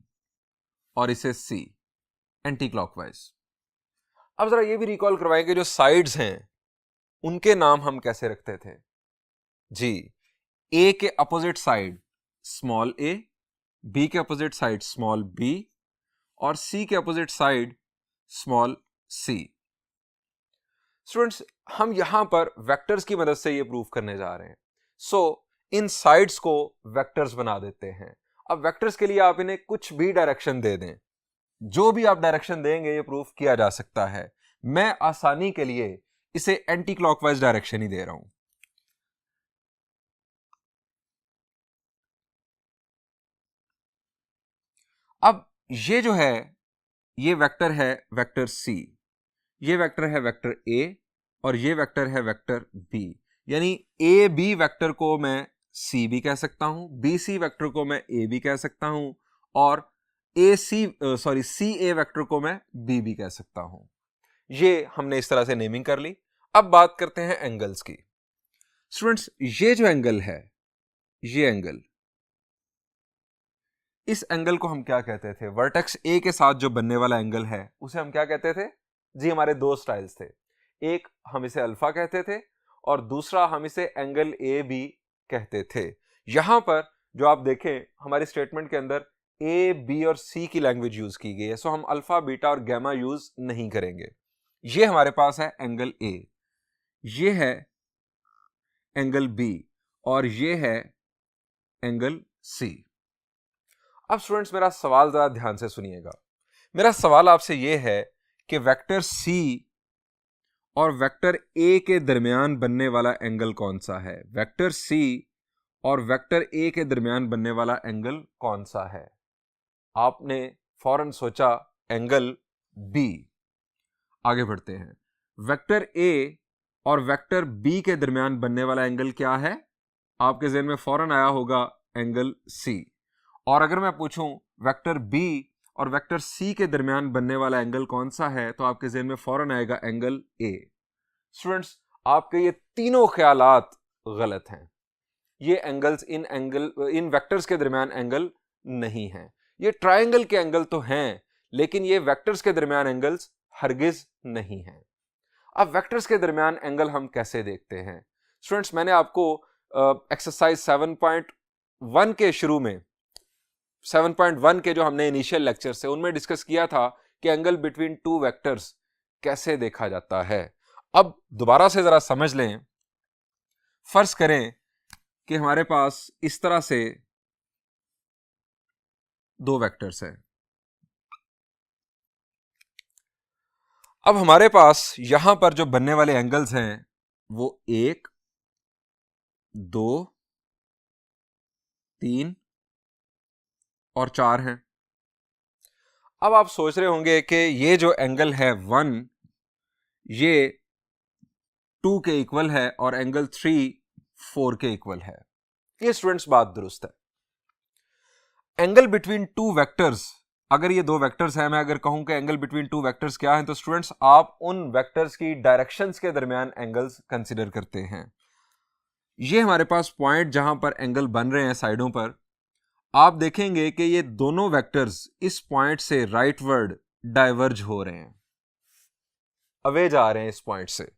और इसे सी, एंटी क्लॉकवाइज। अब जरा ये भी रिकॉल करवाएंगे जो साइड्स हैं उनके नाम हम कैसे रखते थे। जी, ए के अपोजिट साइड स्मॉल ए, बी के अपोजिट साइड स्मॉल बी और सी के opposite side small C. Students, हम यहां पर वेक्टर्स की मदद से ये प्रूफ करने जा रहे हैं। सो इन साइड्स को वेक्टर्स बना देते हैं। अब वेक्टर्स के लिए आप इन्हें कुछ भी डायरेक्शन दे दें, जो भी आप डायरेक्शन देंगे ये प्रूफ किया जा सकता है। मैं आसानी के लिए इसे एंटी क्लॉकवाइज डायरेक्शन ही दे रहा हूं। अब ये जो है ये वेक्टर है वेक्टर सी, ये वेक्टर है वेक्टर ए और ये वेक्टर है वेक्टर बी। यानी ए बी वेक्टर को मैं सी भी कह सकता हूं, बी सी वेक्टर को मैं ए भी कह सकता हूं और सी ए वेक्टर को मैं बी भी कह सकता हूं। ये हमने इस तरह से नेमिंग कर ली। अब बात करते हैं एंगल्स की। स्टूडेंट्स, ये जो एंगल है, ये एंगल, इस एंगल को हम क्या कहते थे? वर्टेक्स ए के साथ जो बनने वाला एंगल है उसे हम क्या कहते थे? जी, हमारे दो स्टाइल्स थे। एक हम इसे अल्फा कहते थे और दूसरा हम इसे एंगल ए बी कहते थे। यहां पर जो आप देखें हमारी स्टेटमेंट के अंदर ए बी और सी की लैंग्वेज यूज की गई है, सो हम अल्फा बीटा और गैमा यूज नहीं करेंगे। ये हमारे पास है एंगल ए, ये है एंगल बी और ये है एंगल सी। अब स्टूडेंट्स, मेरा सवाल जरा ध्यान से सुनिएगा। मेरा सवाल आपसे यह है कि वेक्टर सी और वेक्टर ए के दरमियान बनने वाला एंगल कौन सा है? वेक्टर सी और वेक्टर ए के दरमियान बनने वाला एंगल कौन सा है? आपने फौरन सोचा एंगल बी। आगे बढ़ते हैं। वेक्टर ए और वेक्टर बी के दरमियान बनने वाला एंगल क्या है? आपके ज़हन में फौरन आया होगा एंगल सी। और अगर मैं पूछूं वेक्टर बी और वेक्टर सी के दरमियान बनने वाला एंगल कौन सा है, तो आपके ज़हन में फौरन आएगा एंगल ए। स्टूडेंट्स, आपके ये तीनों ख्यालात गलत हैं। ये एंगल्स इन वेक्टर्स के दरमियान एंगल नहीं हैं। ये ट्राइंगल के एंगल तो हैं, लेकिन ये वेक्टर्स के दरमियान एंगल्स हरगिज नहीं हैं। अब वेक्टर्स के दरमियान एंगल हम कैसे देखते हैं? स्टूडेंट्स, मैंने आपको एक्सरसाइज 7.1 के शुरू में 7.1 के जो हमने इनिशियल लेक्चर से उनमें डिस्कस किया था कि एंगल बिटवीन टू वेक्टर्स कैसे देखा जाता है। अब दोबारा से जरा समझ लें। फर्ज करें कि हमारे पास इस तरह से दो वेक्टर्स हैं। अब हमारे पास यहां पर जो बनने वाले एंगल्स हैं वो 1, 2, 3 और 4 हैं। अब आप सोच रहे होंगे कि ये जो एंगल है 1 ये 2 के इक्वल है और एंगल 3 4 के इक्वल है। ये स्टूडेंट्स बात दुरुस्त है। एंगल बिटवीन टू वेक्टर्स, अगर ये दो वेक्टर्स हैं, मैं अगर कहूं कि एंगल बिटवीन टू वेक्टर्स क्या है, तो स्टूडेंट्स आप उन वेक्टर्स की डायरेक्शंस के दरमियान एंगल्स कंसीडर करते हैं। ये हमारे पास पॉइंट जहां पर एंगल बन रहे हैं साइडों पर, आप देखेंगे कि ये दोनों वेक्टर्स इस पॉइंट से राइटवर्ड डाइवर्ज हो रहे हैं, अवे जा रहे हैं इस पॉइंट से।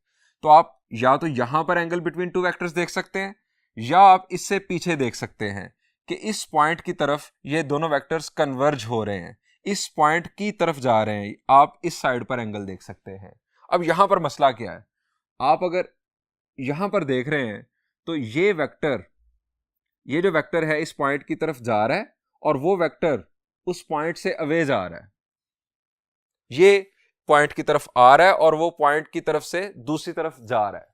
तो आप या तो यहां पर एंगल बिटवीन टू वेक्टर्स देख सकते हैं या आप इससे पीछे देख सकते हैं कि इस पॉइंट की तरफ ये दोनों वेक्टर्स कन्वर्ज हो रहे हैं, इस पॉइंट की तरफ जा रहे हैं। आप इस साइड पर एंगल देख सकते हैं। अब यहां पर मसला क्या है? आप अगर यहां पर देख रहे हैं तो ये जो वेक्टर है इस पॉइंट की तरफ जा रहा है और वो वेक्टर उस पॉइंट से अवे जा रहा है। ये पॉइंट की तरफ आ रहा है और वो पॉइंट की तरफ से दूसरी तरफ जा रहा है।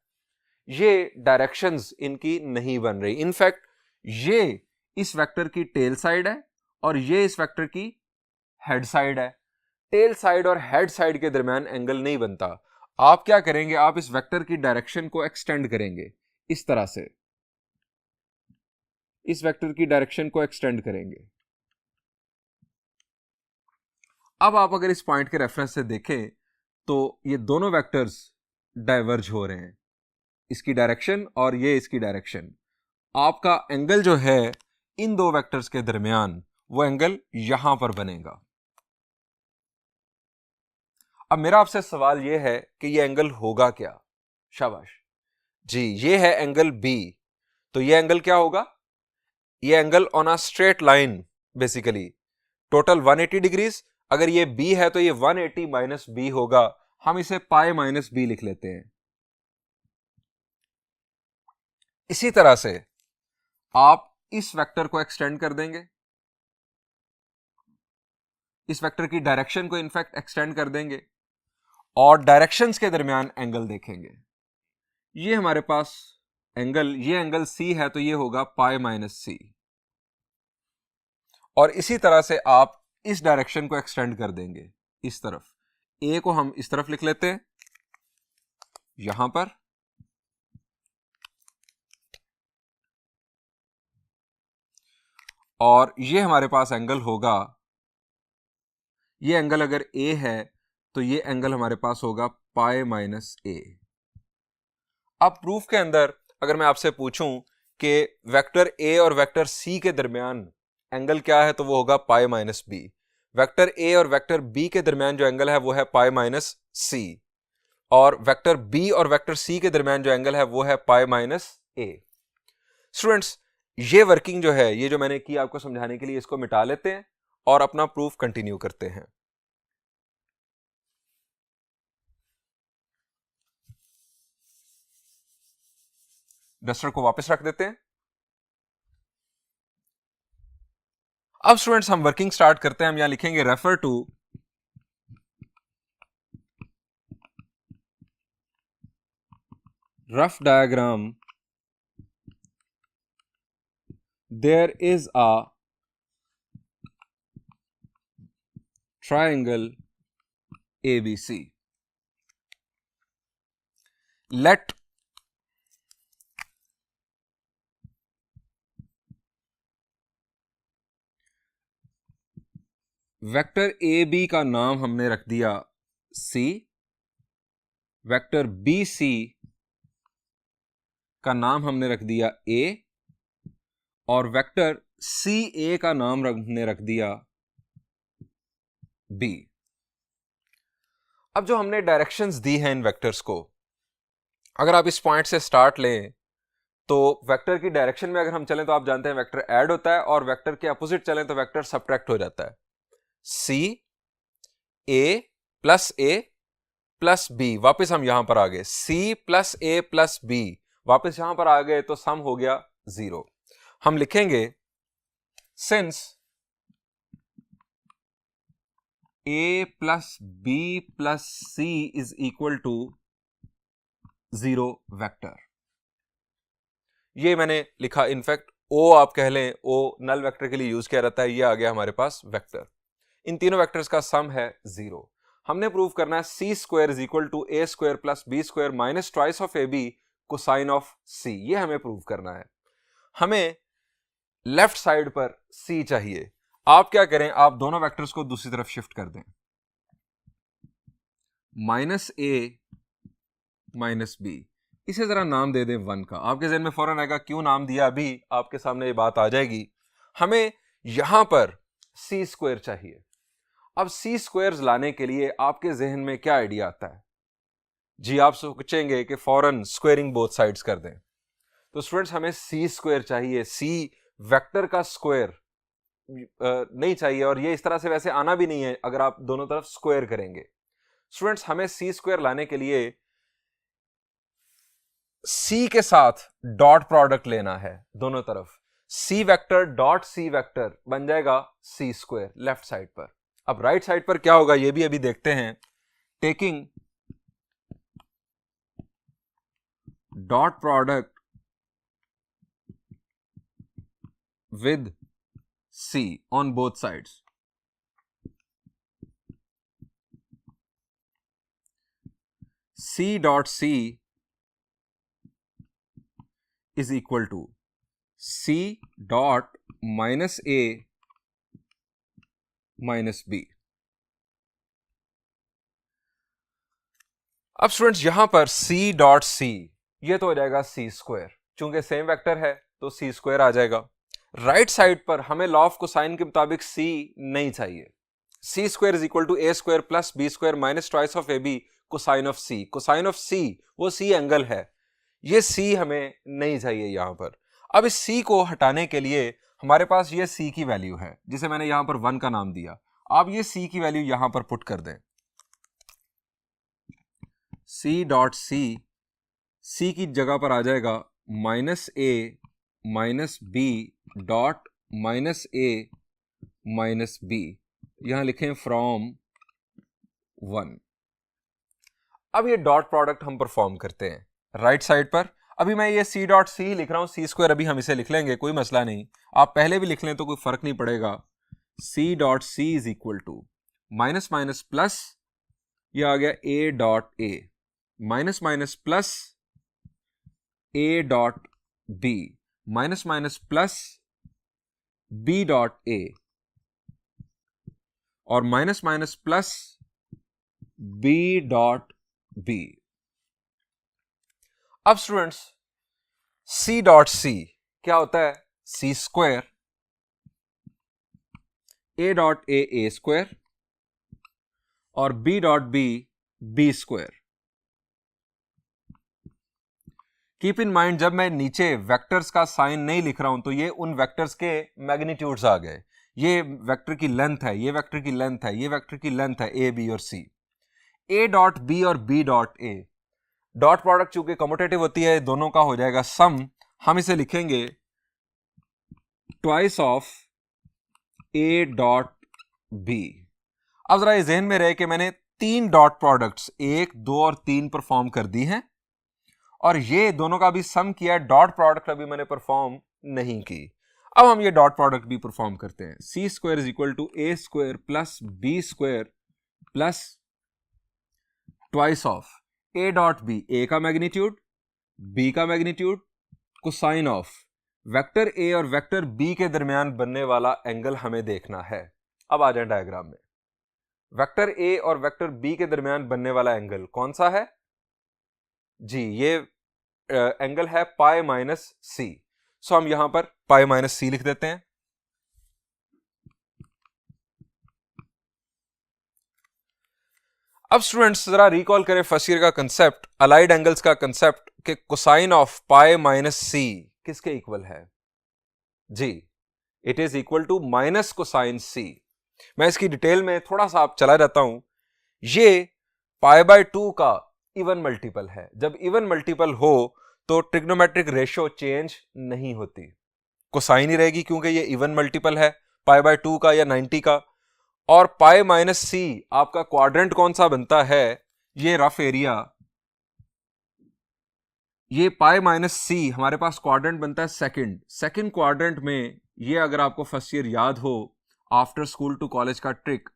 ये डायरेक्शंस इनकी नहीं बन रही। इनफैक्ट ये इस वेक्टर की टेल साइड है और ये इस वेक्टर की हेड साइड है। टेल साइड और हेड साइड के दरमियान एंगल नहीं बनता। आप क्या करेंगे, आप इस वेक्टर की डायरेक्शन को एक्सटेंड करेंगे इस तरह से, इस वेक्टर की डायरेक्शन को एक्सटेंड करेंगे। अब आप अगर इस पॉइंट के रेफरेंस से देखें तो ये दोनों वेक्टर्स डाइवर्ज हो रहे हैं, इसकी डायरेक्शन और ये इसकी डायरेक्शन। आपका एंगल जो है इन दो वेक्टर्स के दरमियान, वो एंगल यहां पर बनेगा। अब मेरा आपसे सवाल यह है कि ये एंगल होगा क्या? शाबाश जी, ये है एंगल बी। तो ये एंगल क्या होगा? ये angle on a straight line, basically total 180 degrees. अगर ये बी है तो ये 180 माइनस बी होगा। हम इसे पाई माइनस बी लिख लेते हैं। इसी तरह से आप इस वेक्टर को एक्सटेंड कर देंगे, इस वेक्टर की डायरेक्शन को इनफैक्ट एक्सटेंड कर देंगे और डायरेक्शंस के दरमियान एंगल देखेंगे। ये हमारे पास एंगल, ये एंगल सी है तो ये होगा पाई माइनस सी। और इसी तरह से आप इस डायरेक्शन को एक्सटेंड कर देंगे इस तरफ। ए को हम इस तरफ लिख लेते हैं यहां पर, और ये हमारे पास एंगल होगा, ये एंगल अगर ए है तो ये एंगल हमारे पास होगा पाई माइनस ए। अब प्रूफ के अंदर अगर मैं आपसे पूछूं कि वेक्टर ए और वेक्टर सी के दरमियान एंगल क्या है, तो वो होगा pi minus B. Vector A और वेक्टर बी के दरमियान जो एंगल है वो है पाई माइनस सी, और वेक्टर बी और वेक्टर सी के दरमियान जो एंगल है वो है पाई माइनस ए। स्टूडेंट्स, ये वर्किंग जो है, ये जो मैंने की आपको समझाने के लिए, इसको मिटा लेते हैं और अपना प्रूफ कंटिन्यू करते हैं। डस्टर को वापस रख देते हैं। अब स्टूडेंट्स हम वर्किंग स्टार्ट करते हैं। हम यहां लिखेंगे refer to rough diagram, there is a triangle ABC. Let vector A B का नाम हमने रख दिया C, वेक्टर बी सी का नाम हमने रख दिया A, और वेक्टर सी ए का नाम हमने रख दिया B। अब जो हमने डायरेक्शंस दी हैं इन वेक्टर्स को, अगर आप इस पॉइंट से स्टार्ट लें तो वेक्टर की डायरेक्शन में अगर हम चलें तो आप जानते हैं वेक्टर ऐड होता है, और वेक्टर के अपोजिट चलें तो वेक्टर सबट्रैक्ट हो जाता है। C A प्लस बी, वापस हम यहां पर आ गए, C plus A plus B, वापस यहां पर आ गए तो सम हो गया 0। हम लिखेंगे since A plus B plus C is equal to 0 vector. ये मैंने लिखा, इनफैक्ट O आप कह लें, O नल वेक्टर के लिए यूज किया रहता है। ये आ गया हमारे पास वेक्टर। इन तीनों वेक्टर्स का सम है 0। हमने प्रूव करना है C square is equal to A square plus B square minus twice of A B cosine of C. ये हमें प्रूव करना है। हमें लेफ्ट साइड पर सी चाहिए। आप क्या करें, आप दोनों वेक्टर्स को दूसरी तरफ शिफ्ट कर दें, माइनस ए माइनस बी। इसे जरा नाम दे दें 1 का। आपके जहन में फौरन आएगा क्यों नाम दिया, अभी आपके सामने ये बात आ जाएगी। हमें यहां पर सी स्क्वायर चाहिए। अब सी स्क्वायर्स लाने के लिए आपके जहन में क्या आइडिया आता है? जी, आप सोचेंगे कि फौरन स्क्वेयरिंग बोथ साइड्स कर दें। तो स्टूडेंट्स, हमें सी स्क्वायर चाहिए। सी वेक्टर का स्क्वायर नहीं चाहिए, और ये इस तरह से वैसे आना भी नहीं है अगर आप दोनों तरफ स्क्वायर करेंगे। स्टूडेंट्स, हमें सी स्क्वायर लाने के लिए सी के साथ डॉट प्रोडक्ट लेना है दोनों तरफ। C vector dot C vector बन जाएगा सी स्क्वायर लेफ्ट साइड पर। अब राइट साइड पर क्या होगा ये भी अभी देखते हैं। Taking dot product with C on both sides. C dot C is equal to C dot minus A minus B. अब स्टूडेंट्स यहां पर C डॉट C ये तो हो जाएगा C स्क्वायर, चूंकि सेम वेक्टर है तो C स्क्वायर आ जाएगा। राइट साइड पर हमें लॉ ऑफ कोसाइन के मुताबिक C नहीं चाहिए। C square is equal to A square plus B square minus twice of AB cosine of C। Cosine of C वो C एंगल है, ये C हमें नहीं चाहिए यहां पर। अब इस C को हटाने के लिए हमारे पास ये C की वैल्यू है जिसे मैंने यहां पर 1 का नाम दिया। आप ये C की वैल्यू यहां पर पुट कर दें। C डॉट C की जगह पर आ जाएगा minus A minus B dot minus A minus B, यहां लिखें फ्रॉम 1। अब ये डॉट प्रोडक्ट हम परफॉर्म करते हैं राइट साइड पर। अभी मैं ये C डॉट C लिख रहा हूं, C स्क्वायर अभी हम इसे लिख लेंगे, कोई मसला नहीं, आप पहले भी लिख लें तो कोई फर्क नहीं पड़ेगा। C dot C is equal to minus minus plus, ये आ गया A dot A minus minus plus A dot B minus minus plus B dot A और minus minus plus B dot B। अब स्टूडेंट्स C डॉट C क्या होता है? C square, A dot A square और B dot B B square. Keep in mind जब मैं नीचे vectors का साइन नहीं लिख रहा हूं तो ये उन वेक्टर्स के मैग्नीट्यूड्स आ गए। ये वेक्टर की लेंथ है, ये वेक्टर की लेंथ है, ये वेक्टर की लेंथ है A B और C। A डॉट B और B dot A dot product चूंकि कम्यूटेटिव होती है दोनों का हो जाएगा सम, हम इसे लिखेंगे twice of A dot B। अब जरा ये ज़हन में रहे कि मैंने 3 डॉट प्रोडक्ट्स 1 2 और 3 परफॉर्म कर दी हैं और ये दोनों का भी सम किया, डॉट प्रोडक्ट अभी मैंने परफॉर्म नहीं की। अब हम ये डॉट प्रोडक्ट भी परफॉर्म करते हैं। C square is equal to A square plus B square plus twice of A dot B, A का मैग्नीट्यूड B का magnitude cosine of vector A और वेक्टर B के दरमियान बनने वाला एंगल हमें देखना है। अब आ जाए डायग्राम में। वेक्टर A और वेक्टर B के दरमियान बनने वाला एंगल कौन सा है जी? ये एंगल है पाई माइनस C। सो हम यहां पर पाई माइनस C लिख देते हैं। अब स्टूडेंट्स जरा रिकॉल करें फर्स्ट ईयर का कंसेप्ट, अलाइड एंगल्स का कंसेप्ट, कि cosine of pi minus C किसके इक्वल है जी? It is equal to minus cosine C। मैं इसकी डिटेल में थोड़ा सा आप चला जाता हूं। ये पाई बाय 2 का इवन मल्टीपल है। जब इवन मल्टीपल हो तो ट्रिग्नोमेट्रिक रेशियो चेंज नहीं होती, कोसाइन ही रहेगी क्योंकि ये इवन मल्टीपल है पाई बाय 2 का या 90 का। और पाई माइनस C आपका क्वाड्रेंट कौन सा बनता है? ये रफ एरिया, ये पाई माइनस C हमारे पास क्वाड्रेंट बनता है सेकंड क्वाड्रेंट में। ये अगर आपको फर्स्ट ईयर याद हो आफ्टर स्कूल टू कॉलेज का ट्रिक,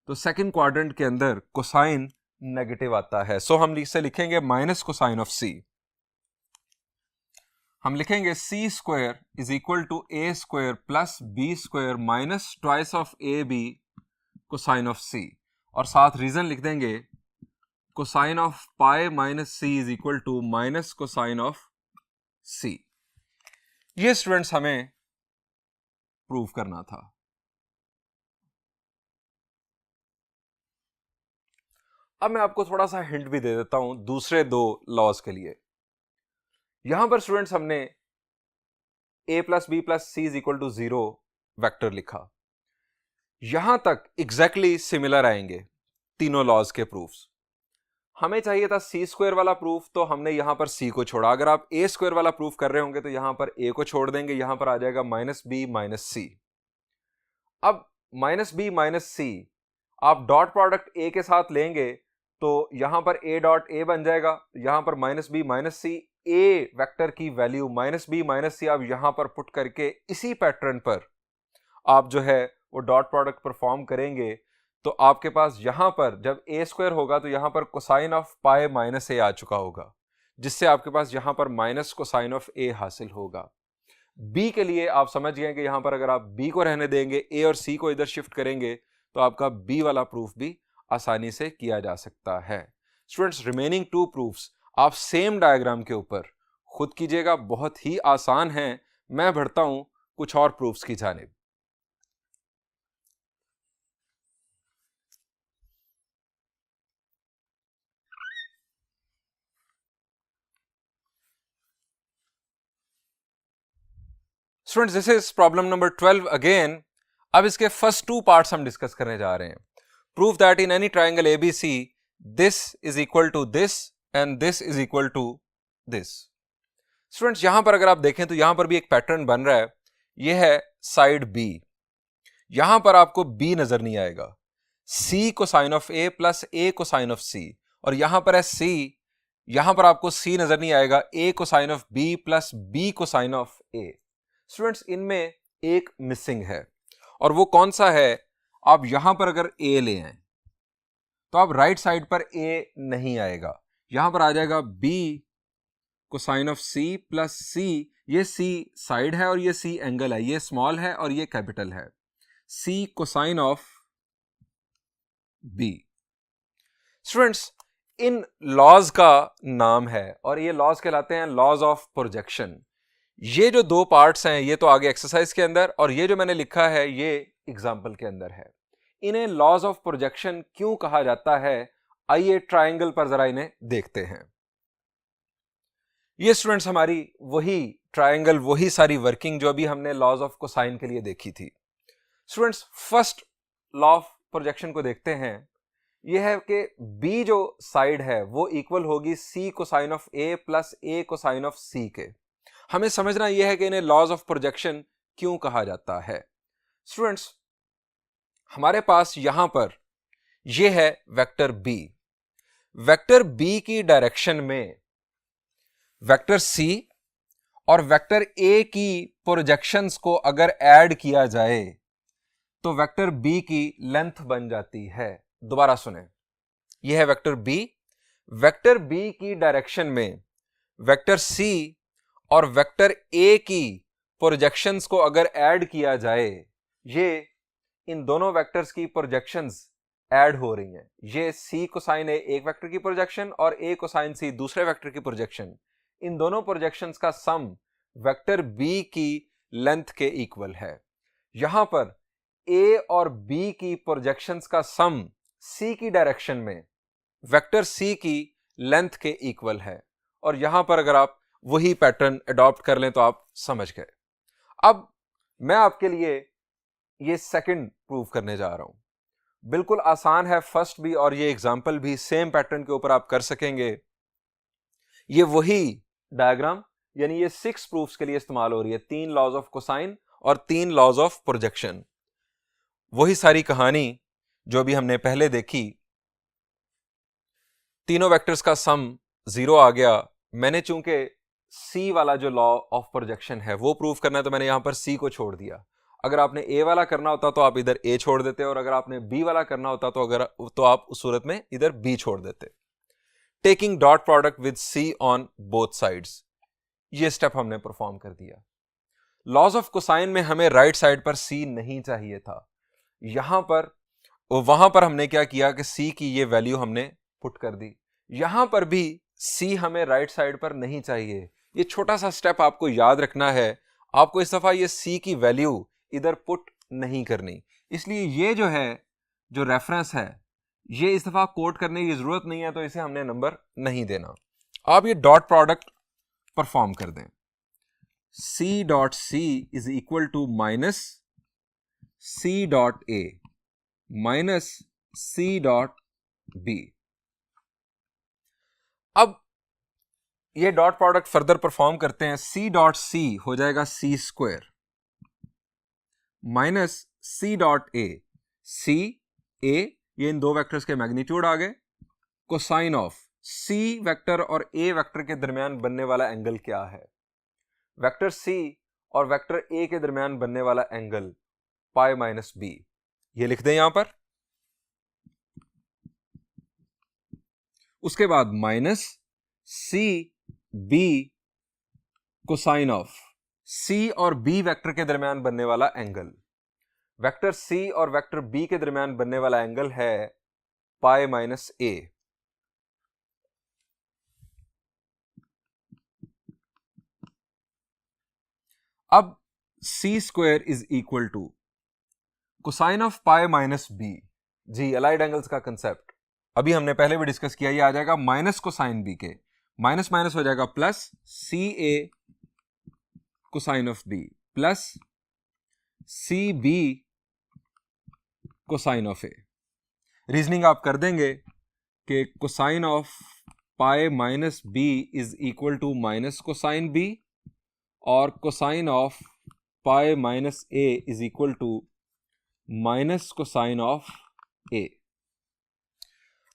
तो सेकंड क्वाड्रेंट के अंदर कोसाइन नेगेटिव आता है। सो हम इसे लिखेंगे माइनस कोसाइन ऑफ C। हम लिखेंगे C square is equal to A square plus B square minus twice of AB cosine of C, और साथ रीजन लिख देंगे cosine of pi minus C is equal to minus cosine of C। ये students हमें prove करना था। अब मैं आपको थोड़ा सा हिंट भी दे देता हूं दूसरे 2 लॉज के लिए। यहां पर स्टूडेंट्स हमने A plus B plus C is equal to 0 vector लिखा। यहां तक एग्जैक्टली सिमिलर आएंगे तीनों लॉज के प्रूफ्स। हमें चाहिए था C स्क्वायर वाला प्रूफ, तो हमने यहां पर C को छोड़ा। अगर आप A स्क्वायर वाला प्रूफ कर रहे होंगे तो यहां पर A को छोड़ देंगे, यहां पर आ जाएगा माइनस B माइनस C। अब माइनस B माइनस C आप डॉट प्रोडक्ट A के साथ लेंगे तो यहां पर A डॉट A बन जाएगा, यहां पर minus B minus C। A vector की value minus B minus C आप यहां पर पुट करके इसी पैटर्न पर आप जो है वो डॉट प्रोडक्ट परफॉर्म करेंगे तो आपके पास यहां पर जब ए स्क्वायर होगा तो यहां पर कोसाइन ऑफ पाई माइनस ए आ चुका होगा, जिससे आपके पास यहां पर माइनस कोसाइन ऑफ ए हासिल होगा। बी के लिए आप समझ गए कि यहां पर अगर आप बी को रहने देंगे, ए और सी को इधर शिफ्ट करेंगे तो आपका बी वाला प्रूफ भी आसानी से किया जा सकता है। स्टूडेंट्स, रिमेनिंग टू प्रूफ्स आप सेम डायग्राम के ऊपर खुद कीजिएगा, बहुत ही आसान है। मैं बढ़ता हूं कुछ और प्रूफ्स की जानिब। Students, this is problem number 12 again. अब इसके फर्स्ट टू पार्ट्स हम डिस्कस करने जा रहे हैं। Proof that in any triangle ABC this is equal to this and this is equal to this. Students, यहां पर अगर आप देखें तो यहां पर भी एक पैटर्न बन रहा है। यह है साइड बी। यहां पर आपको बी नजर नहीं आएगा, C cosine of A plus A cosine of C, और यहां पर है सी। यहां पर आपको सी नजर नहीं आएगा, A cosine of B plus B cosine of A. Students, इनमें एक मिसिंग है, और वो कौन सा है? आप यहां पर अगर ए ले आए तो आप राइट साइड पर ए नहीं आएगा, यहां पर आ जाएगा B cosine of C plus C. ये सी साइड है और ये सी एंगल है, ये स्मॉल है और ये कैपिटल है। C cosine of B. Students, इन लॉज का नाम है और ये लॉज कहलाते हैं लॉज ऑफ प्रोजेक्शन। ये जो दो पार्ट्स हैं ये तो आगे एक्सरसाइज के अंदर, और ये जो मैंने लिखा है ये एग्जाम्पल के अंदर है। इन्हें लॉज ऑफ प्रोजेक्शन क्यों कहा जाता है, आइए ट्राइंगल पर जरा इन्हें देखते हैं। ये स्टूडेंट्स हमारी वही ट्राइंगल, वही सारी वर्किंग जो अभी हमने लॉज ऑफ कोसाइन के लिए देखी थी। Students, first law of projection को देखते हैं। यह है कि बी जो साइड है वो इक्वल होगी C cosine of A plus A cosine of C के। हमें समझना यह है कि इन्हें लॉज ऑफ प्रोजेक्शन क्यों कहा जाता है। स्टूडेंट्स, हमारे पास यहां पर यह है वेक्टर बी। वेक्टर बी की डायरेक्शन में वेक्टर सी और वेक्टर ए की प्रोजेक्शंस को अगर ऐड किया जाए तो वेक्टर बी की लेंथ बन जाती है। दोबारा सुने, यह है वेक्टर बी। वेक्टर बी की डायरेक्शन में वेक्टर सी और वेक्टर ए की प्रोजेक्शंस को अगर ऐड किया जाए, ये इन दोनों वेक्टर्स की प्रोजेक्शंस ऐड हो रही हैं। ये सी कोसाइन ए एक वेक्टर की प्रोजेक्शन और ए कोसाइन सी दूसरे वेक्टर की प्रोजेक्शन, इन दोनों प्रोजेक्शंस का सम वेक्टर बी की लेंथ के इक्वल है। यहां पर ए और बी की प्रोजेक्शंस का सम सी की डायरेक्शन में वेक्टर सी की लेंथ के इक्वल है, और यहां पर अगर आप वही पैटर्न अडॉप्ट कर लें तो आप समझ गए। अब मैं आपके लिए ये सेकंड प्रूव करने जा रहा हूं। बिल्कुल आसान है, फर्स्ट भी और ये एग्जांपल भी सेम पैटर्न के ऊपर आप कर सकेंगे। ये वही डायग्राम यानी ये 6 प्रूफ्स के लिए इस्तेमाल हो रही है, 3 लॉज ऑफ कोसाइन और 3 लॉज ऑफ प्रोजेक्शन। वही सारी कहानी जो अभी हमने पहले देखी। तीनों वेक्टर्स का सम 0 आ गया। मैंने चूंकि सी वाला जो लॉ ऑफ प्रोजेक्शन है वो प्रूव करना है तो मैंने यहां पर सी को छोड़ दिया। अगर आपने ए वाला करना होता तो आप इधर ए छोड़ देते, और अगर आपने बी वाला करना होता तो आप उस सूरत में इधर बी छोड़ देते। Taking dot product with C on both sides, ये स्टेप हमने परफॉर्म कर दिया। लॉज ऑफ कोसाइन में हमें राइट साइड पर सी नहीं चाहिए था, वहां पर हमने क्या किया कि सी की ये वैल्यू हमने पुट कर दी। यहां पर भी सी हमें राइट साइड पर नहीं चाहिए। ये छोटा सा स्टेप आपको याद रखना है, आपको इस दफा ये सी की वैल्यू इधर पुट नहीं करनी। इसलिए ये जो है जो रेफरेंस है ये इस दफा कोट करने की जरूरत नहीं है, तो इसे हमने नंबर नहीं देना। आप ये डॉट प्रोडक्ट परफॉर्म कर दें। C dot C is equal to minus C dot A minus C dot B. अब ये डॉट प्रोडक्ट फर्दर परफॉर्म करते हैं। सी डॉट सी हो जाएगा C square minus C dot A, C A ये इन दो वेक्टर्स के मैग्नीट्यूड आ गए। कोसाइन ऑफ सी वेक्टर और ए वेक्टर के दरमियान बनने वाला एंगल क्या है? वेक्टर सी और वेक्टर ए के दरमियान बनने वाला एंगल पाई माइनस बी, ये लिख दें यहां पर। उसके बाद minus C B cosine of C और बी वेक्टर के दरमियान बनने वाला एंगल। वेक्टर सी और वेक्टर बी के दरमियान बनने वाला एंगल है पाई माइनस ए। अब C square is equal to cosine of pi minus B. जी, अलाइड एंगल्स का कंसेप्ट अभी हमने पहले भी डिस्कस किया। ये आ जाएगा माइनस कोसाइन बी के, माइनस माइनस हो जाएगा plus C A cosine of B plus C B cosine of A. Reasoning आप कर देंगे कि cosine of pi minus B is equal to minus cosine B और cosine of pi minus A is equal to minus cosine of A.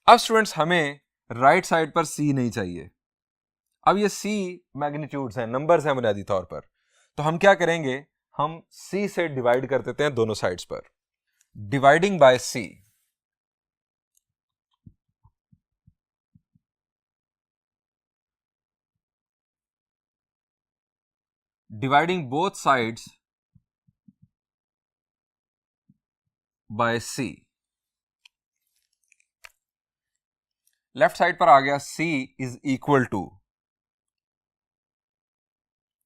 अब students हमें right side पर सी नहीं चाहिए। अब ये सी मैग्नीट्यूड्स हैं, नंबर्स हैं बुनियादी तौर पर, तो हम क्या करेंगे, हम सी से डिवाइड कर देते हैं दोनों साइड्स पर। Dividing by C, dividing both sides by C. Left side पर आ गया C is equal to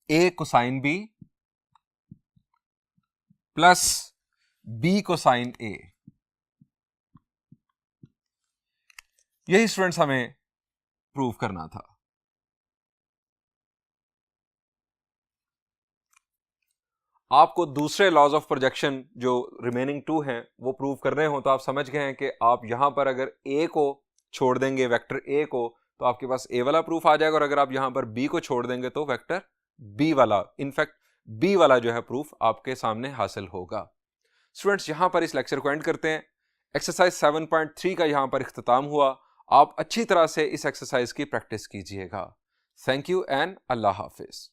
A cosine B plus B cosine A। यही स्टूडेंट्स हमें प्रूव करना था। आपको दूसरे लॉज ऑफ प्रोजेक्शन जो रिमेनिंग टू हैं वो प्रूव कर रहे हो तो आप समझ गए हैं कि आप यहां पर अगर A को छोड़ देंगे, वेक्टर A को, तो आपके पास A वाला प्रूफ आ जाएगा, और अगर आप यहां पर B को छोड़ देंगे तो वेक्टर B वाला, इनफैक्ट B वाला जो है प्रूफ आपके सामने हासिल होगा। स्टूडेंट्स यहां पर इस लेक्चर को एंड करते हैं। एक्सरसाइज 7.3 का यहां पर इख्तिताम हुआ। आप अच्छी तरह से इस एक्सरसाइज की प्रैक्टिस कीजिएगा। Thank you and Allah Hafiz.